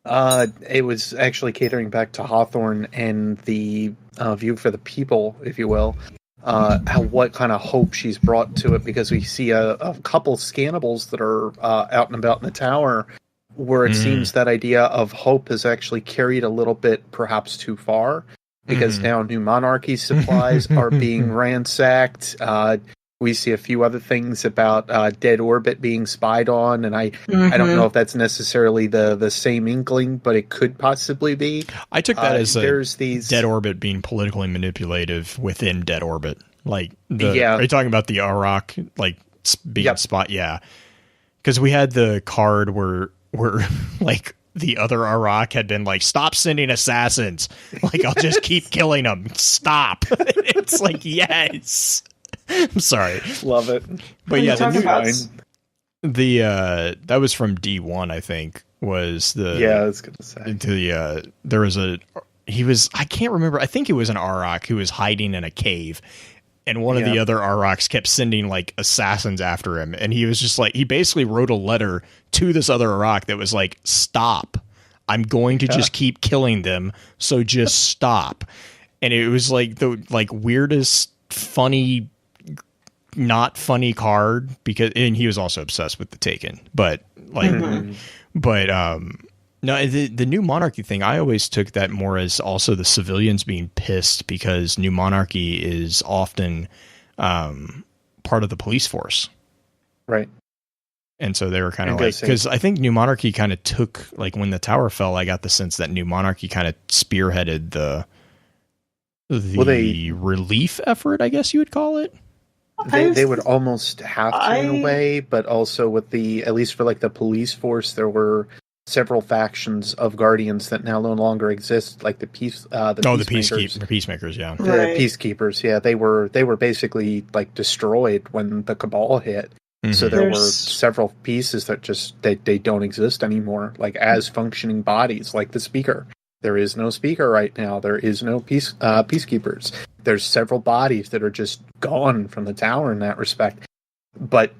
It was actually catering back to Hawthorne and the view for the people, if you will. What kind of hope she's brought to it, because we see a couple scannables that are out and about in the tower, where it seems that idea of hope is actually carried a little bit perhaps too far. Because now New Monarchy supplies are being ransacked. We see a few other things about Dead Orbit being spied on, and I don't know if that's necessarily the same inkling, but it could possibly be. I took that as Dead Orbit being politically manipulative within Dead Orbit. Like, are you talking about the Arak, like, being spot? Yeah. Because we had the card where like, the other Arak had been like, stop sending assassins. Like, I'll just keep killing them. Stop. It's like, yes. I'm sorry. Love it. But yeah, That was from D1, I think. Was the I was gonna say there was I can't remember. I think it was an Auroch who was hiding in a cave, and one of the other Aurochs kept sending like assassins after him, and he was just like, he basically wrote a letter to this other Auroch that was like, "Stop! I'm going to just keep killing them, so just stop." And it was like the weirdest, funny, not funny card, and he was also obsessed with the Taken, but like. But no, the New Monarchy thing, I always took that more as also the civilians being pissed because New Monarchy is often part of the police force. Right. And so they were kind of like, because I think New Monarchy kind of took, like when the tower fell, I got the sense that New Monarchy kind of spearheaded the relief effort, I guess you would call it. They would almost have to in a way, but also with at least for like the police force, there were several factions of Guardians that now no longer exist, like the Peacemakers, yeah. The Peacekeepers, yeah. They were basically like destroyed when the Cabal hit. Mm-hmm. So there were several pieces that just they don't exist anymore, like as functioning bodies, like the Speaker. There is no Speaker right now. There is no Peacekeepers. There's several bodies that are just gone from the tower in that respect. But,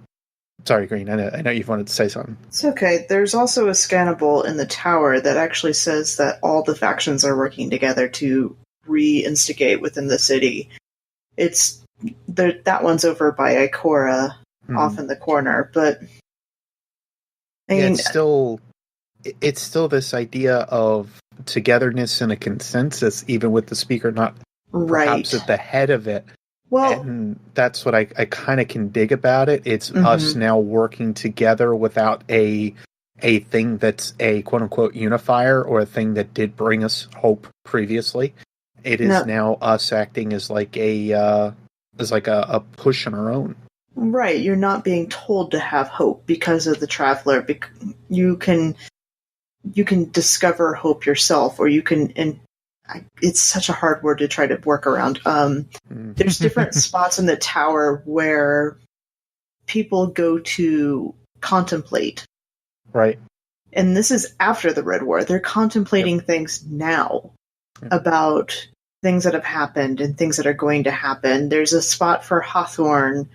sorry, Green, I know you wanted to say something. It's okay. There's also a scannable in the tower that actually says that all the factions are working together to reinstigate within the city. That one's over by Ikora, off in the corner, but I mean, it's still this idea of togetherness and a consensus, even with the Speaker not perhaps at the head of it. Well, and that's what I kind of can dig about it. It's us now working together without a thing that's a quote unquote unifier or a thing that did bring us hope previously. It is now us acting as like a push on our own. Right, you're not being told to have hope because of the Traveler. You can discover hope yourself, or you can. And it's such a hard word to try to work around. There's different spots in the tower where people go to contemplate. Right. And this is after the Red War. They're contemplating things now about things that have happened and things that are going to happen. There's a spot for Hawthorne.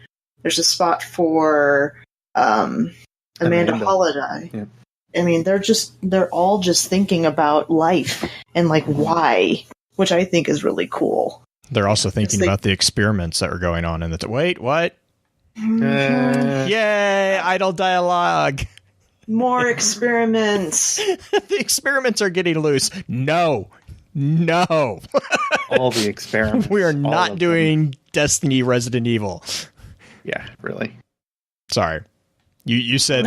There's a spot for Amanda Holiday. Yeah. I mean, they're all just thinking about life and like why, which I think is really cool. They're also thinking about the experiments that are going on in the wait, what? Yay, idle dialogue. More experiments. The experiments are getting loose. No. All the experiments. We are not doing Destiny Resident Evil. Yeah, really. Sorry. You said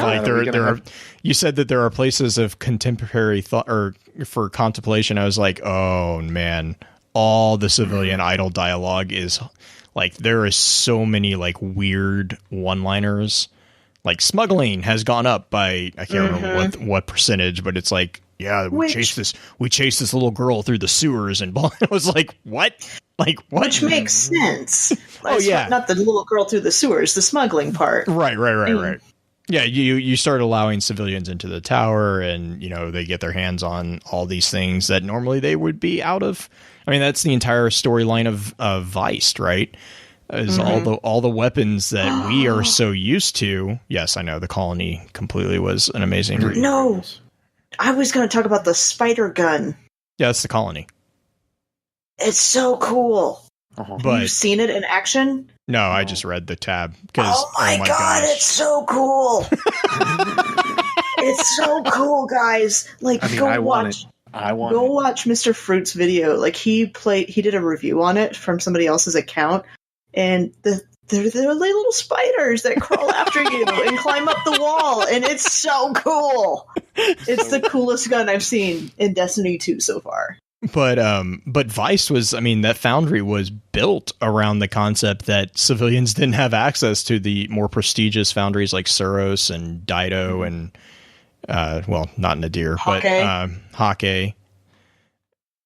you said that there are places of contemporary thought or for contemplation. I was like, oh man, all the civilian idle dialogue is like, there is so many like weird one-liners. Like smuggling has gone up by, I can't remember what percentage, but it's like, yeah, we chased this little girl through the sewers, and I was like, what? Like what? Which makes sense. Not the little girl through the sewers, the smuggling part. Right. Yeah, you start allowing civilians into the tower, and they get their hands on all these things that normally they would be out of. I mean, that's the entire storyline of Vice, right? Is all the weapons that we are so used to. Yes, I know the colony completely was an amazing read. No, I was going to talk about the spider gun. Yeah, that's the colony. It's so cool. But you've seen it in action? No, I just read the tab. Oh my god, gosh. It's so cool. It's so cool, guys. Like, go watch Mr. Fruit's video. Like, he did a review on it from somebody else's account, and they're little spiders that crawl after you and climb up the wall, and it's so cool. It's the coolest gun I've seen in Destiny 2 so far. But Vice was, I mean, that foundry was built around the concept that civilians didn't have access to the more prestigious foundries like Suros and Dido and, not Nadir, but Hake.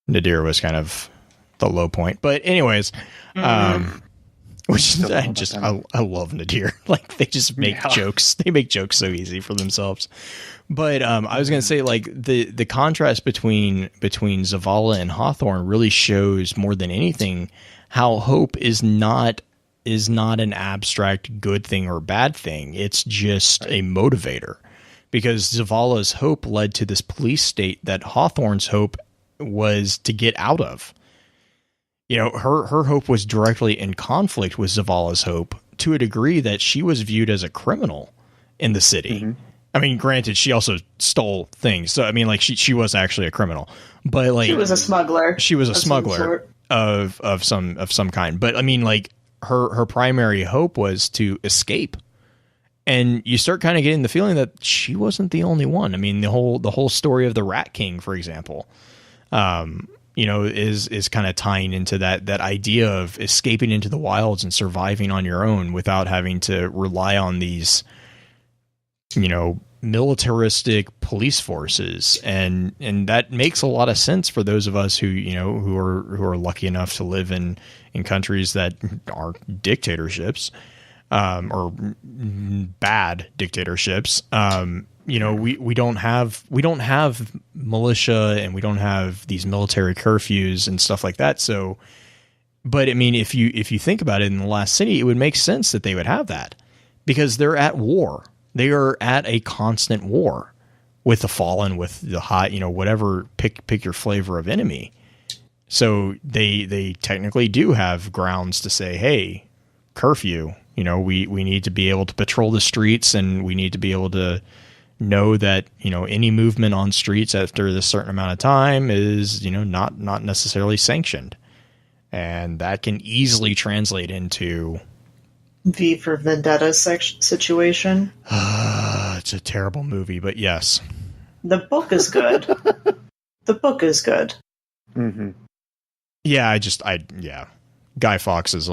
Nadir was kind of the low point. But anyways, Which I love Nadir. Like they just make jokes. They make jokes so easy for themselves. But I was going to say, like the contrast between Zavala and Hawthorne really shows more than anything how hope is not an abstract good thing or bad thing. It's just a motivator, because Zavala's hope led to this police state that Hawthorne's hope was to get out of. You know, her hope was directly in conflict with Zavala's hope to a degree that she was viewed as a criminal in the city. Mm-hmm. I mean, granted, she also stole things. So, I mean, like she was actually a criminal, but like she was a smuggler. She was a smuggler of some kind. But I mean, like her primary hope was to escape. And you start kind of getting the feeling that she wasn't the only one. I mean, the whole story of the Rat King, for example, you know, is kind of tying into that idea of escaping into the wilds and surviving on your own without having to rely on these, you know, militaristic police forces. And that makes a lot of sense for those of us who, you know, who are lucky enough to live in countries that are dictatorships, or bad dictatorships. You know, we don't have militia, and we don't have these military curfews and stuff like that. So, but I mean, if you think about it, in the last city, it would make sense that they would have that, because they're at war. They are at a constant war with the fallen, with the high, you know, whatever, pick your flavor of enemy. So they technically do have grounds to say, hey, curfew, you know, we need to be able to patrol the streets, and we need to be able to know that, you know, any movement on streets after this certain amount of time is, you know, not necessarily sanctioned. And that can easily translate into V for Vendetta situation. It's a terrible movie, but yes. The book is good. The book is good. Mm-hmm. Yeah, yeah. Guy Fawkes is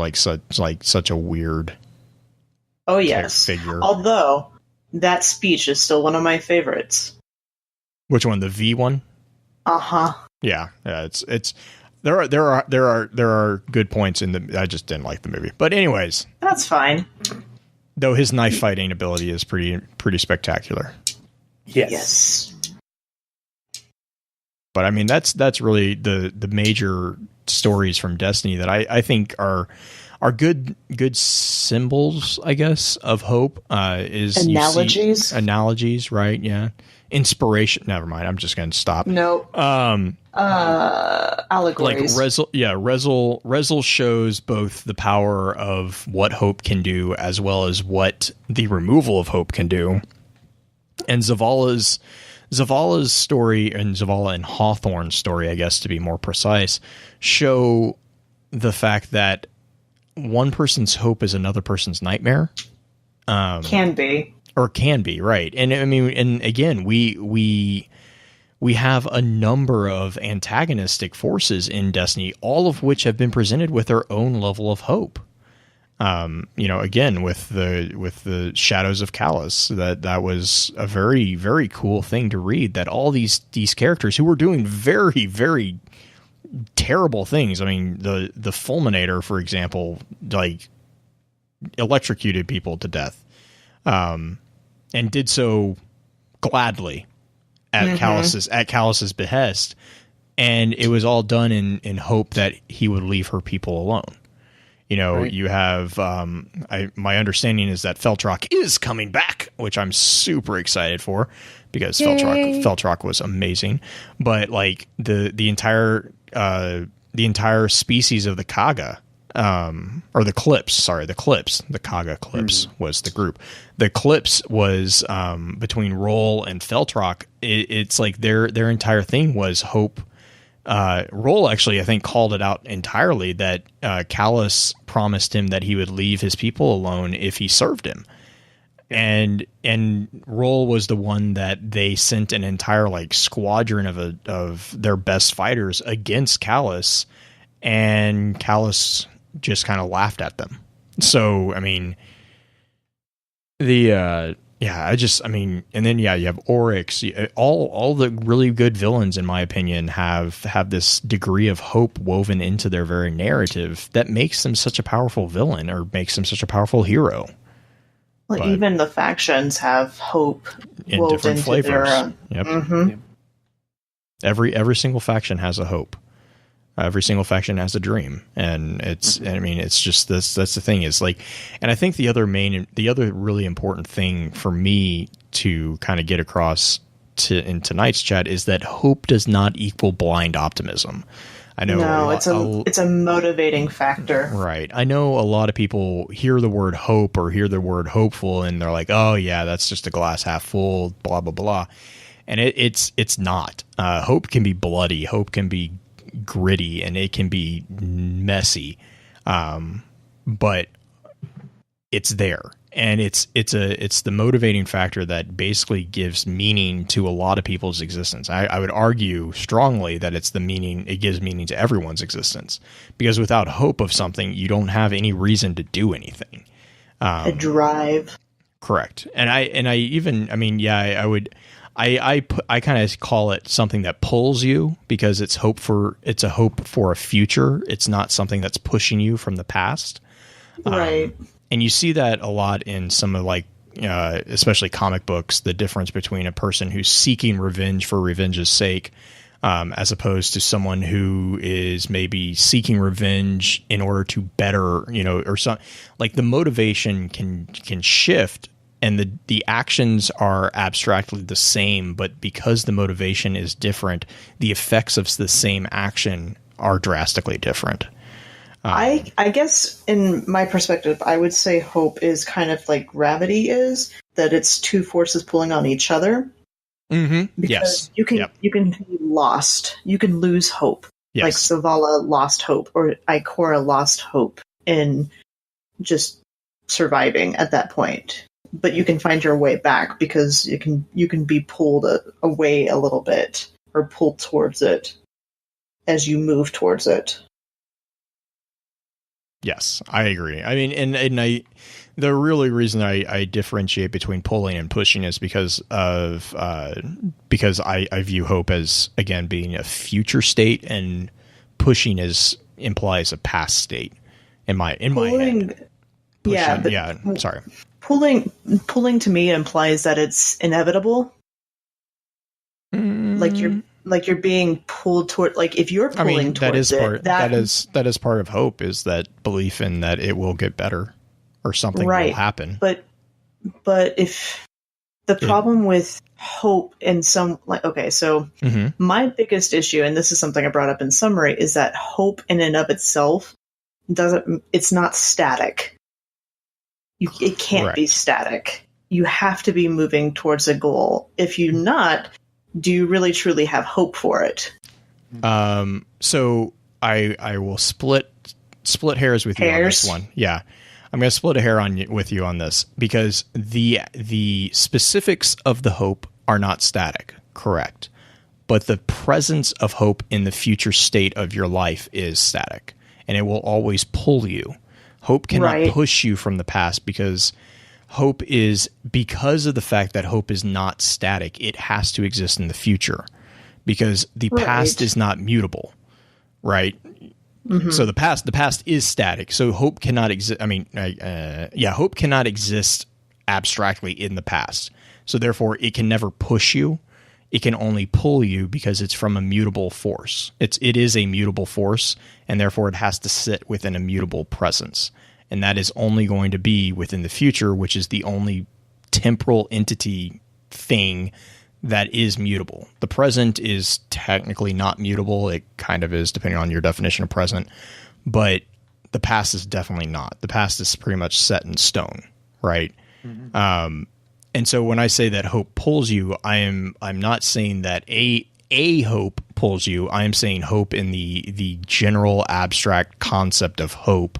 such a weird figure. Although that speech is still one of my favorites. Which one? The V one? Uh-huh. Yeah, it's there are good points in the. I just didn't like the movie, but anyways, that's fine. Though his knife fighting ability is pretty spectacular. Yes. But I mean, that's really the major stories from Destiny that I think are good symbols, I guess, of hope. Is analogies, right? Yeah. Inspiration. Never mind. I'm just going to stop. No. Allegories. Like Rezel shows both the power of what hope can do, as well as what the removal of hope can do. And Zavala's story, and Zavala and Hawthorne's story, I guess, to be more precise, show the fact that one person's hope is another person's nightmare. Can be, right? And I mean, and again, we have a number of antagonistic forces in Destiny, all of which have been presented with their own level of hope. You know, again, with the Shadows of Callus, that was a very, very cool thing to read, that all these characters who were doing very, very terrible things. I mean, the Fulminator, for example, like electrocuted people to death, and did so gladly at Callus's behest, and it was all done in hope that he would leave her people alone. You know, right. You have my understanding is that Feltrock is coming back, which I'm super excited for, because Feltrock was amazing. But like the entire species of the Kaga, or the Clips, the Kaga Clips was the group. The Clips was between Roll and Feltrock. It's like their entire thing was hope. Roll actually, I think, called it out entirely that Callus promised him that he would leave his people alone if he served him, and Roll was the one that they sent an entire like squadron of their best fighters against Callus, and Callus just kind of laughed at them. So I mean, the Yeah, I mean, and then you have Oryx. All the really good villains, in my opinion, have this degree of hope woven into their very narrative that makes them such a powerful villain, or makes them such a powerful hero. Well, even the factions have hope in woven different into flavors. their own. Yep. Mm-hmm. Yep. Every single faction has a hope. Every single faction has a dream, and it's just this. That's the thing, is like, and I think the other really important thing for me to kind of get across in tonight's chat is that hope does not equal blind optimism. I know. No, it's a motivating factor. Right. I know a lot of people hear the word hope or hear the word hopeful, and they're like, "Oh yeah, that's just a glass half full." Blah blah blah, and it's not. Hope can be bloody. Hope can be gritty, and it can be messy, but it's there, and it's the motivating factor that basically gives meaning to a lot of people's existence. I would argue strongly that it gives meaning to everyone's existence, because without hope of something, you don't have any reason to do anything. A drive. Correct. And I would. I kind of call it something that pulls you, because it's a hope for a future. It's not something that's pushing you from the past. Right. And you see that a lot in some of, like, especially comic books, the difference between a person who's seeking revenge for revenge's sake, as opposed to someone who is maybe seeking revenge in order to better, or something. Like, the motivation can shift, and the actions are abstractly the same, but because the motivation is different, the effects of the same action are drastically different. I guess, in my perspective, I would say hope is kind of like gravity is, that it's two forces pulling on each other. Mm-hmm. Because yes. you can be lost. You can lose hope. Yes. Like Zavala lost hope, or Ikora lost hope in just surviving at that point. But you can find your way back, because you can be pulled away a little bit, or pulled towards it as you move towards it. Yes, I agree. I mean, and the really reason I differentiate between pulling and pushing is because I view hope as, again, being a future state, and pushing implies a past state in my head. Pushing, sorry. Pulling to me implies that it's inevitable. Like you're being pulled toward, like, if you're pulling towards it, that is part of hope, is that belief in that it will get better, or something will happen. But if the problem with hope in some, like, okay, so my biggest issue, and this is something I brought up in summary, is that hope in and of itself it's not static. It can't be static. You have to be moving towards a goal. If you're not, do you really truly have hope for it? So I will split hairs with you on this one. Yeah. I'm going to split a hair with you on this, because the specifics of the hope are not static, correct? But the presence of hope in the future state of your life is static, and it will always pull you. Hope cannot push you from the past, because because of the fact that hope is not static, it has to exist in the future, because the past is not mutable, right? Mm-hmm. So the past is static. So hope cannot exist. I mean, hope cannot exist abstractly in the past. So therefore, it can never push you. It can only pull you, because it's from a mutable force. It is a mutable force, and therefore it has to sit within a mutable presence. And that is only going to be within the future, which is the only temporal entity thing that is mutable. The present is technically not mutable. It kind of is, depending on your definition of present. But the past is definitely not. The past is pretty much set in stone, right? Mm-hmm. And so when I say that hope pulls you, I'm not saying that a hope pulls you. I am saying hope in the general abstract concept of hope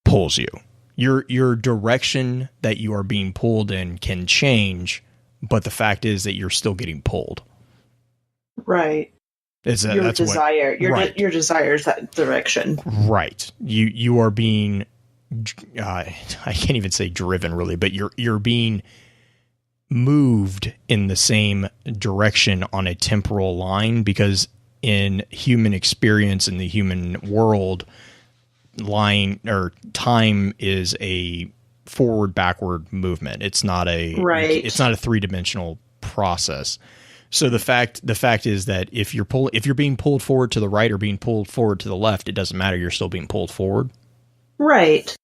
pulls you. Your direction that you are being pulled in can change, but the fact is that you're still getting pulled. Right. Your desire is that direction. Right. You are being I can't even say driven, really, but you're being moved in the same direction on a temporal line, because in human experience, in the human world, line or time is a forward backward movement. It's not a it's not a three-dimensional process. So the fact is that if you're being pulled forward to the right or being pulled forward to the left, it doesn't matter, you're still being pulled forward. Right.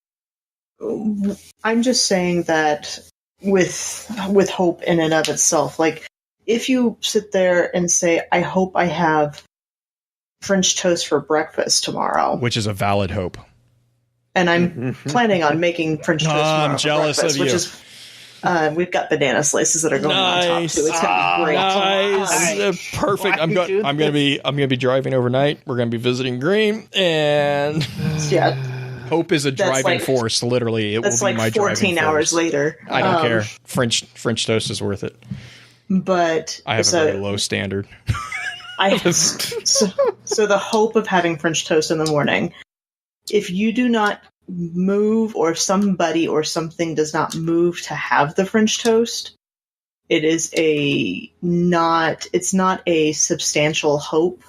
I'm just saying that with hope in and of itself, like if you sit there and say, I hope I have French toast for breakfast tomorrow, which is a valid hope. And I'm planning on making French toast tomorrow. I'm jealous of you. Which is, we've got banana slices that are going on top too. It's gonna be great. Nice, perfect. I'm gonna be driving overnight. We're gonna be visiting Green, and yeah, hope is a driving force. Literally, it will be like my driving force. 14 hours later. I don't care. French toast is worth it. But I have a very low standard. So the hope of having French toast in the morning. If you do not move, or somebody or something does not move to have the French toast, it's not a substantial hope.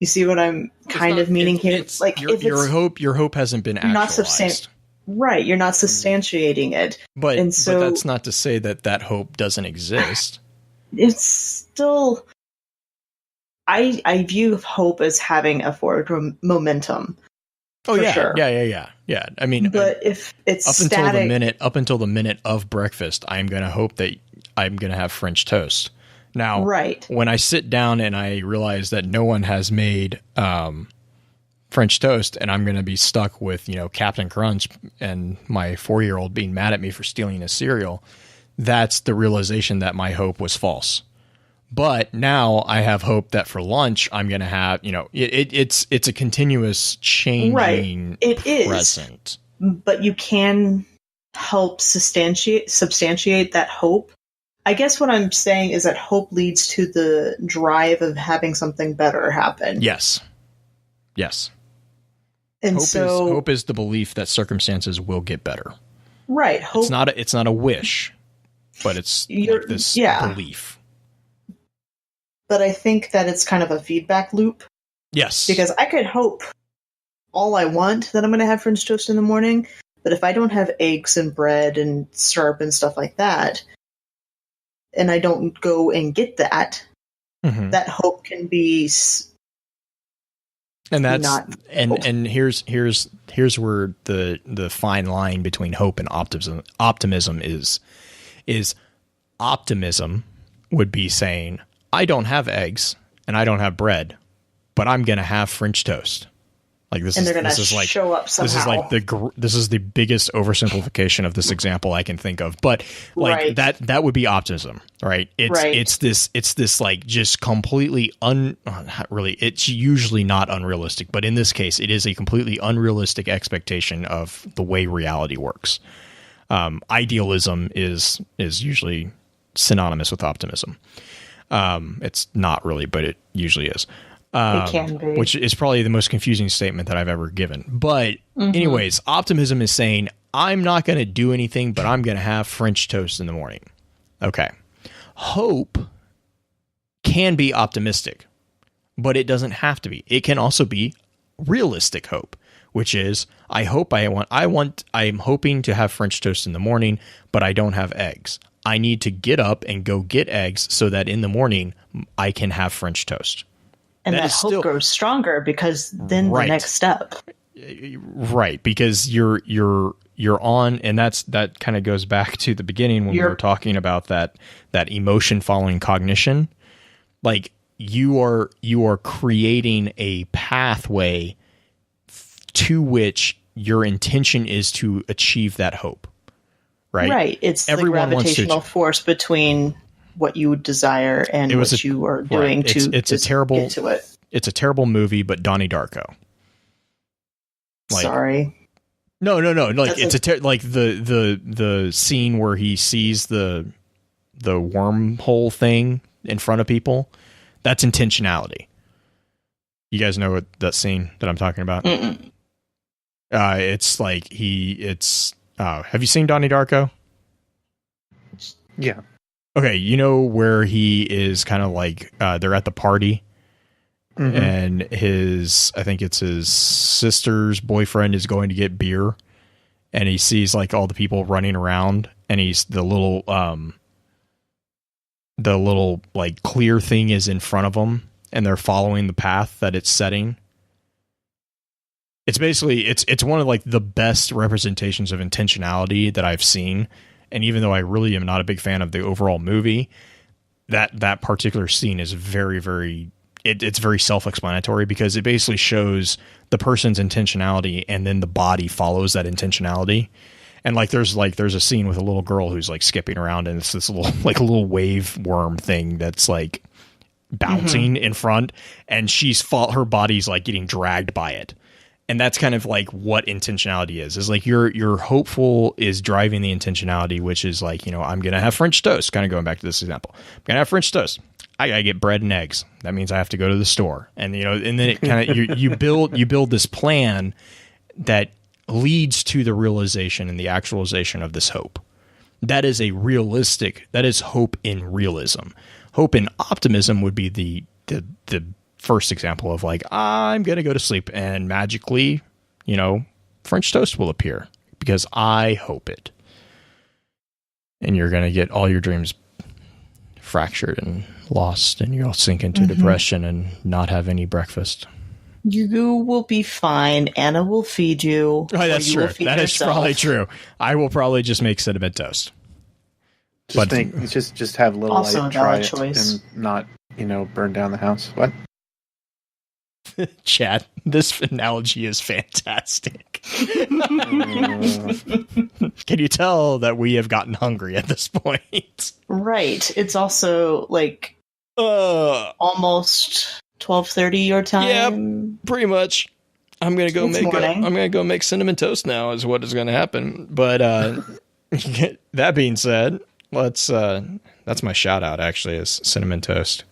You see what I'm kind of meaning here? It's like your hope hasn't been actualized. Right, you're not substantiating it. But that's not to say that hope doesn't exist. It's still... I view hope as having a forward momentum. Oh yeah, sure. yeah. I mean, but if it's up until the minute of breakfast, I'm going to hope that I'm going to have French toast. Now, when I sit down and I realize that no one has made French toast, and I'm going to be stuck with Captain Crunch and my 4-year-old being mad at me for stealing his cereal, that's the realization that my hope was false. But now I have hope that for lunch I'm going to have, it's a continuous changing present. But you can help substantiate that hope. I guess what I'm saying is that hope leads to the drive of having something better happen. Yes. And hope is the belief that circumstances will get better. Right. Hope, it's not a wish, but it's like this belief. But I think that it's kind of a feedback loop. Yes. Because I could hope all I want that I'm going to have French toast in the morning, but if I don't have eggs and bread and syrup and stuff like that, and I don't go and get that, that hope can be and that's not and here's where the fine line between hope and optimism is optimism would be saying, I don't have eggs and I don't have bread, but I'm going to have French toast. Like this is like show up somehow. This is the biggest oversimplification of this example I can think of, but like that would be optimism, right? It's this like just completely not really. It's usually not unrealistic, but in this case, it is a completely unrealistic expectation of the way reality works. Idealism is usually synonymous with optimism. It's not really, but it usually is. It can be. Which is probably the most confusing statement that I've ever given. But anyways, optimism is saying, I'm not going to do anything, but I'm going to have French toast in the morning. Okay. Hope can be optimistic, but it doesn't have to be. It can also be realistic hope, which is, I'm hoping to have French toast in the morning, but I don't have eggs. I need to get up and go get eggs so that in the morning I can have French toast. And that hope grows stronger because then the next step. Right, because you're on, and that kind of goes back to the beginning when we were talking about that emotion following cognition. Like you are creating a pathway to which your intention is to achieve that hope. Right. It's everyone the gravitational force between what you would desire and what you are doing to get to it. It's a terrible movie, but Donnie Darko. Sorry. No. Like like the scene where he sees the wormhole thing in front of people. That's intentionality. You guys know what that scene that I'm talking about? Mm-mm. It's like have you seen Donnie Darko? Yeah. Okay, you know where he is kind of like they're at the party, and I think it's his sister's boyfriend is going to get beer, and he sees like all the people running around, and he's the little like clear thing is in front of them, and they're following the path that it's setting. It's basically it's one of like the best representations of intentionality that I've seen. And even though I really am not a big fan of the overall movie, that particular scene is very, very, it's very self-explanatory, because it basically shows the person's intentionality and then the body follows that intentionality. And like there's a scene with a little girl who's like skipping around, and it's this little like a little wave worm thing that's like bouncing in front, and her body's like getting dragged by it. And that's kind of like what intentionality is like your hopeful is driving the intentionality, which is like, you know, I'm going to have French toast, kind of going back to this example. I'm going to have French toast. I got to get bread and eggs. That means I have to go to the store. And, you know, and then it kind of, you build this plan that leads to the realization and the actualization of this hope. That is hope in realism. Hope in optimism would be the first example of like, I'm going to go to sleep and magically, you know, French toast will appear because I hope it. And you're going to get all your dreams fractured and lost, and you'll sink into depression and not have any breakfast. You will be fine. Anna will feed you. Oh, that's true. That is probably true. I will probably just make cinnamon toast. Just have little also light, a valid try choice. it and not, you know, burn down the house. What? Chat, this analogy is fantastic. Can you tell that we have gotten hungry at this point? Right. It's also like almost 12:30 your time. Yeah, pretty much. I'm gonna go make cinnamon toast now. Is what is going to happen. But that being said, that's my shout out. Actually, is cinnamon toast.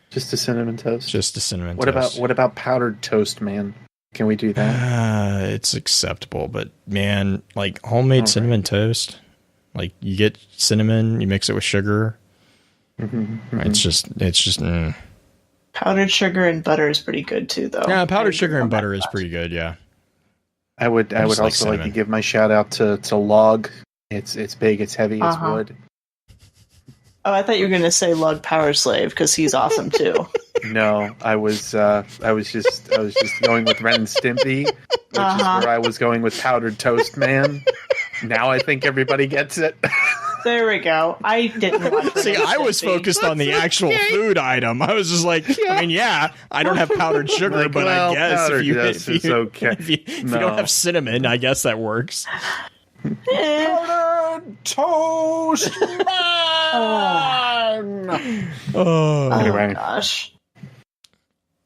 Just a cinnamon toast? Just a cinnamon toast. What about powdered toast, man? Can we do that? It's acceptable, but man, like homemade cinnamon toast, like you get cinnamon, you mix it with sugar. It's just. Powdered sugar and butter is pretty good too, though. Yeah, powdered sugar and butter is pretty good. Yeah. I would also like to give my shout out to Log. It's big, it's heavy, it's wood. Oh, I thought you were going to say Lug Power Slave, because he's awesome too. No, I was just going with Ren and Stimpy, which is where I was going with Powdered Toast Man. Now I think everybody gets it. There we go. I didn't watch See, I was focused on the actual food item. I was just like, I mean, yeah, I don't have powdered sugar, like, but well, I guess if you don't have cinnamon, I guess that works. Powdered Toast Man! Anyway. Gosh.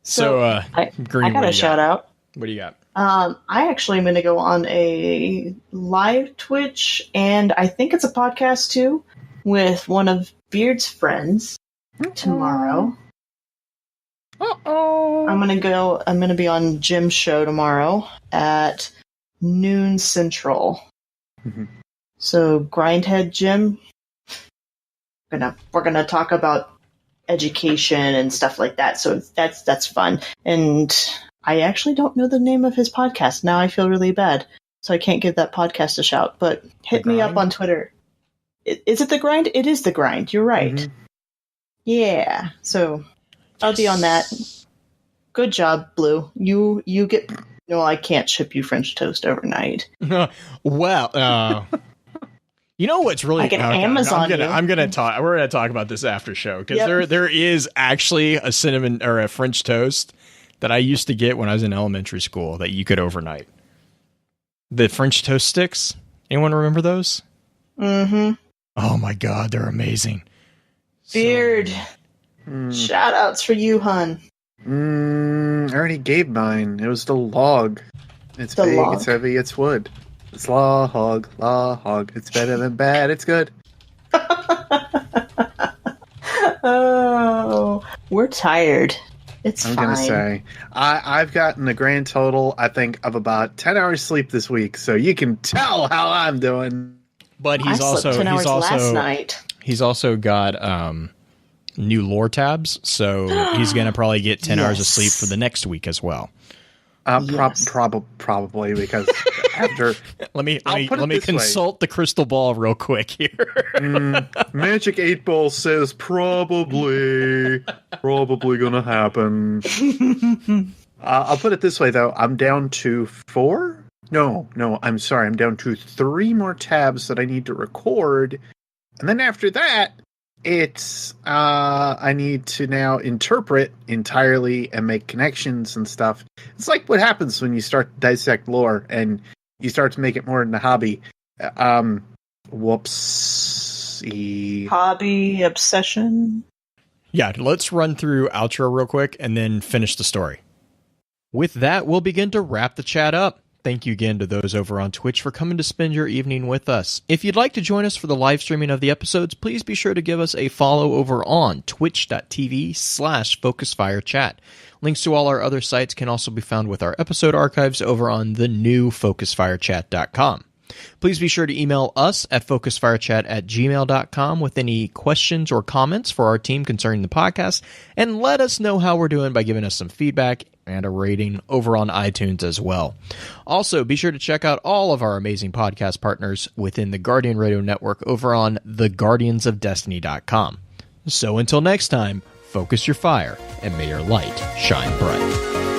So Green, I got a shout out. What do you got? I actually am going to go on a live Twitch, and I think it's a podcast too, with one of Beard's friends tomorrow. I'm going to be on Jim's show tomorrow at noon Central. So Grindhead Jim, we're gonna talk about education and stuff like that. So that's fun. And I actually don't know the name of his podcast. Now I feel really bad, so I can't give that podcast a shout. But hit me up on Twitter. Is it The Grind? It is The Grind. You're right. Yeah. So I'll be on that. Good job, Blue. You get. No, I can't ship you French toast overnight. Well, you know what's really? I can Amazon you. I'm gonna talk. We're gonna talk about this after show, because there is actually a cinnamon or a French toast that I used to get when I was in elementary school that you could overnight. The French toast sticks. Anyone remember those? Mm-hmm. Oh my God, they're amazing. Beard. Shout outs for you, hun. I already gave mine. It was the Log. It's big, it's heavy, it's wood. It's Log. It's better than bad, it's good. Oh, we're tired. It's fine. I'm going to say, I've gotten a grand total, I think, of about 10 hours sleep this week, so you can tell how I'm doing. But I slept 10 hours last night. He's also got new lore tabs, so he's going to probably get 10 hours of sleep for the next week as well. Probably because after let me consult the crystal ball real quick here. Magic 8 Ball says probably gonna happen. I'll put it this way though, I'm down to 4. No, I'm sorry, I'm down to 3 more tabs that I need to record, and then after that, it's I need to now interpret entirely and make connections and stuff. It's like what happens when you start to dissect lore and you start to make it more than a hobby. Whoopsie. Hobby, obsession. Yeah, let's run through outro real quick and then finish the story. With that, we'll begin to wrap the chat up. Thank you again to those over on Twitch for coming to spend your evening with us. If you'd like to join us for the live streaming of the episodes, please be sure to give us a follow over on twitch.tv/FocusFireChat. Links to all our other sites can also be found with our episode archives over on the new FocusFireChat.com. Please be sure to email us at focusfirechat@gmail.com with any questions or comments for our team concerning the podcast, and let us know how we're doing by giving us some feedback and a rating over on iTunes as well. Also, be sure to check out all of our amazing podcast partners within the Guardian Radio Network over on theguardiansofdestiny.com. So until next time, focus your fire and may your light shine bright.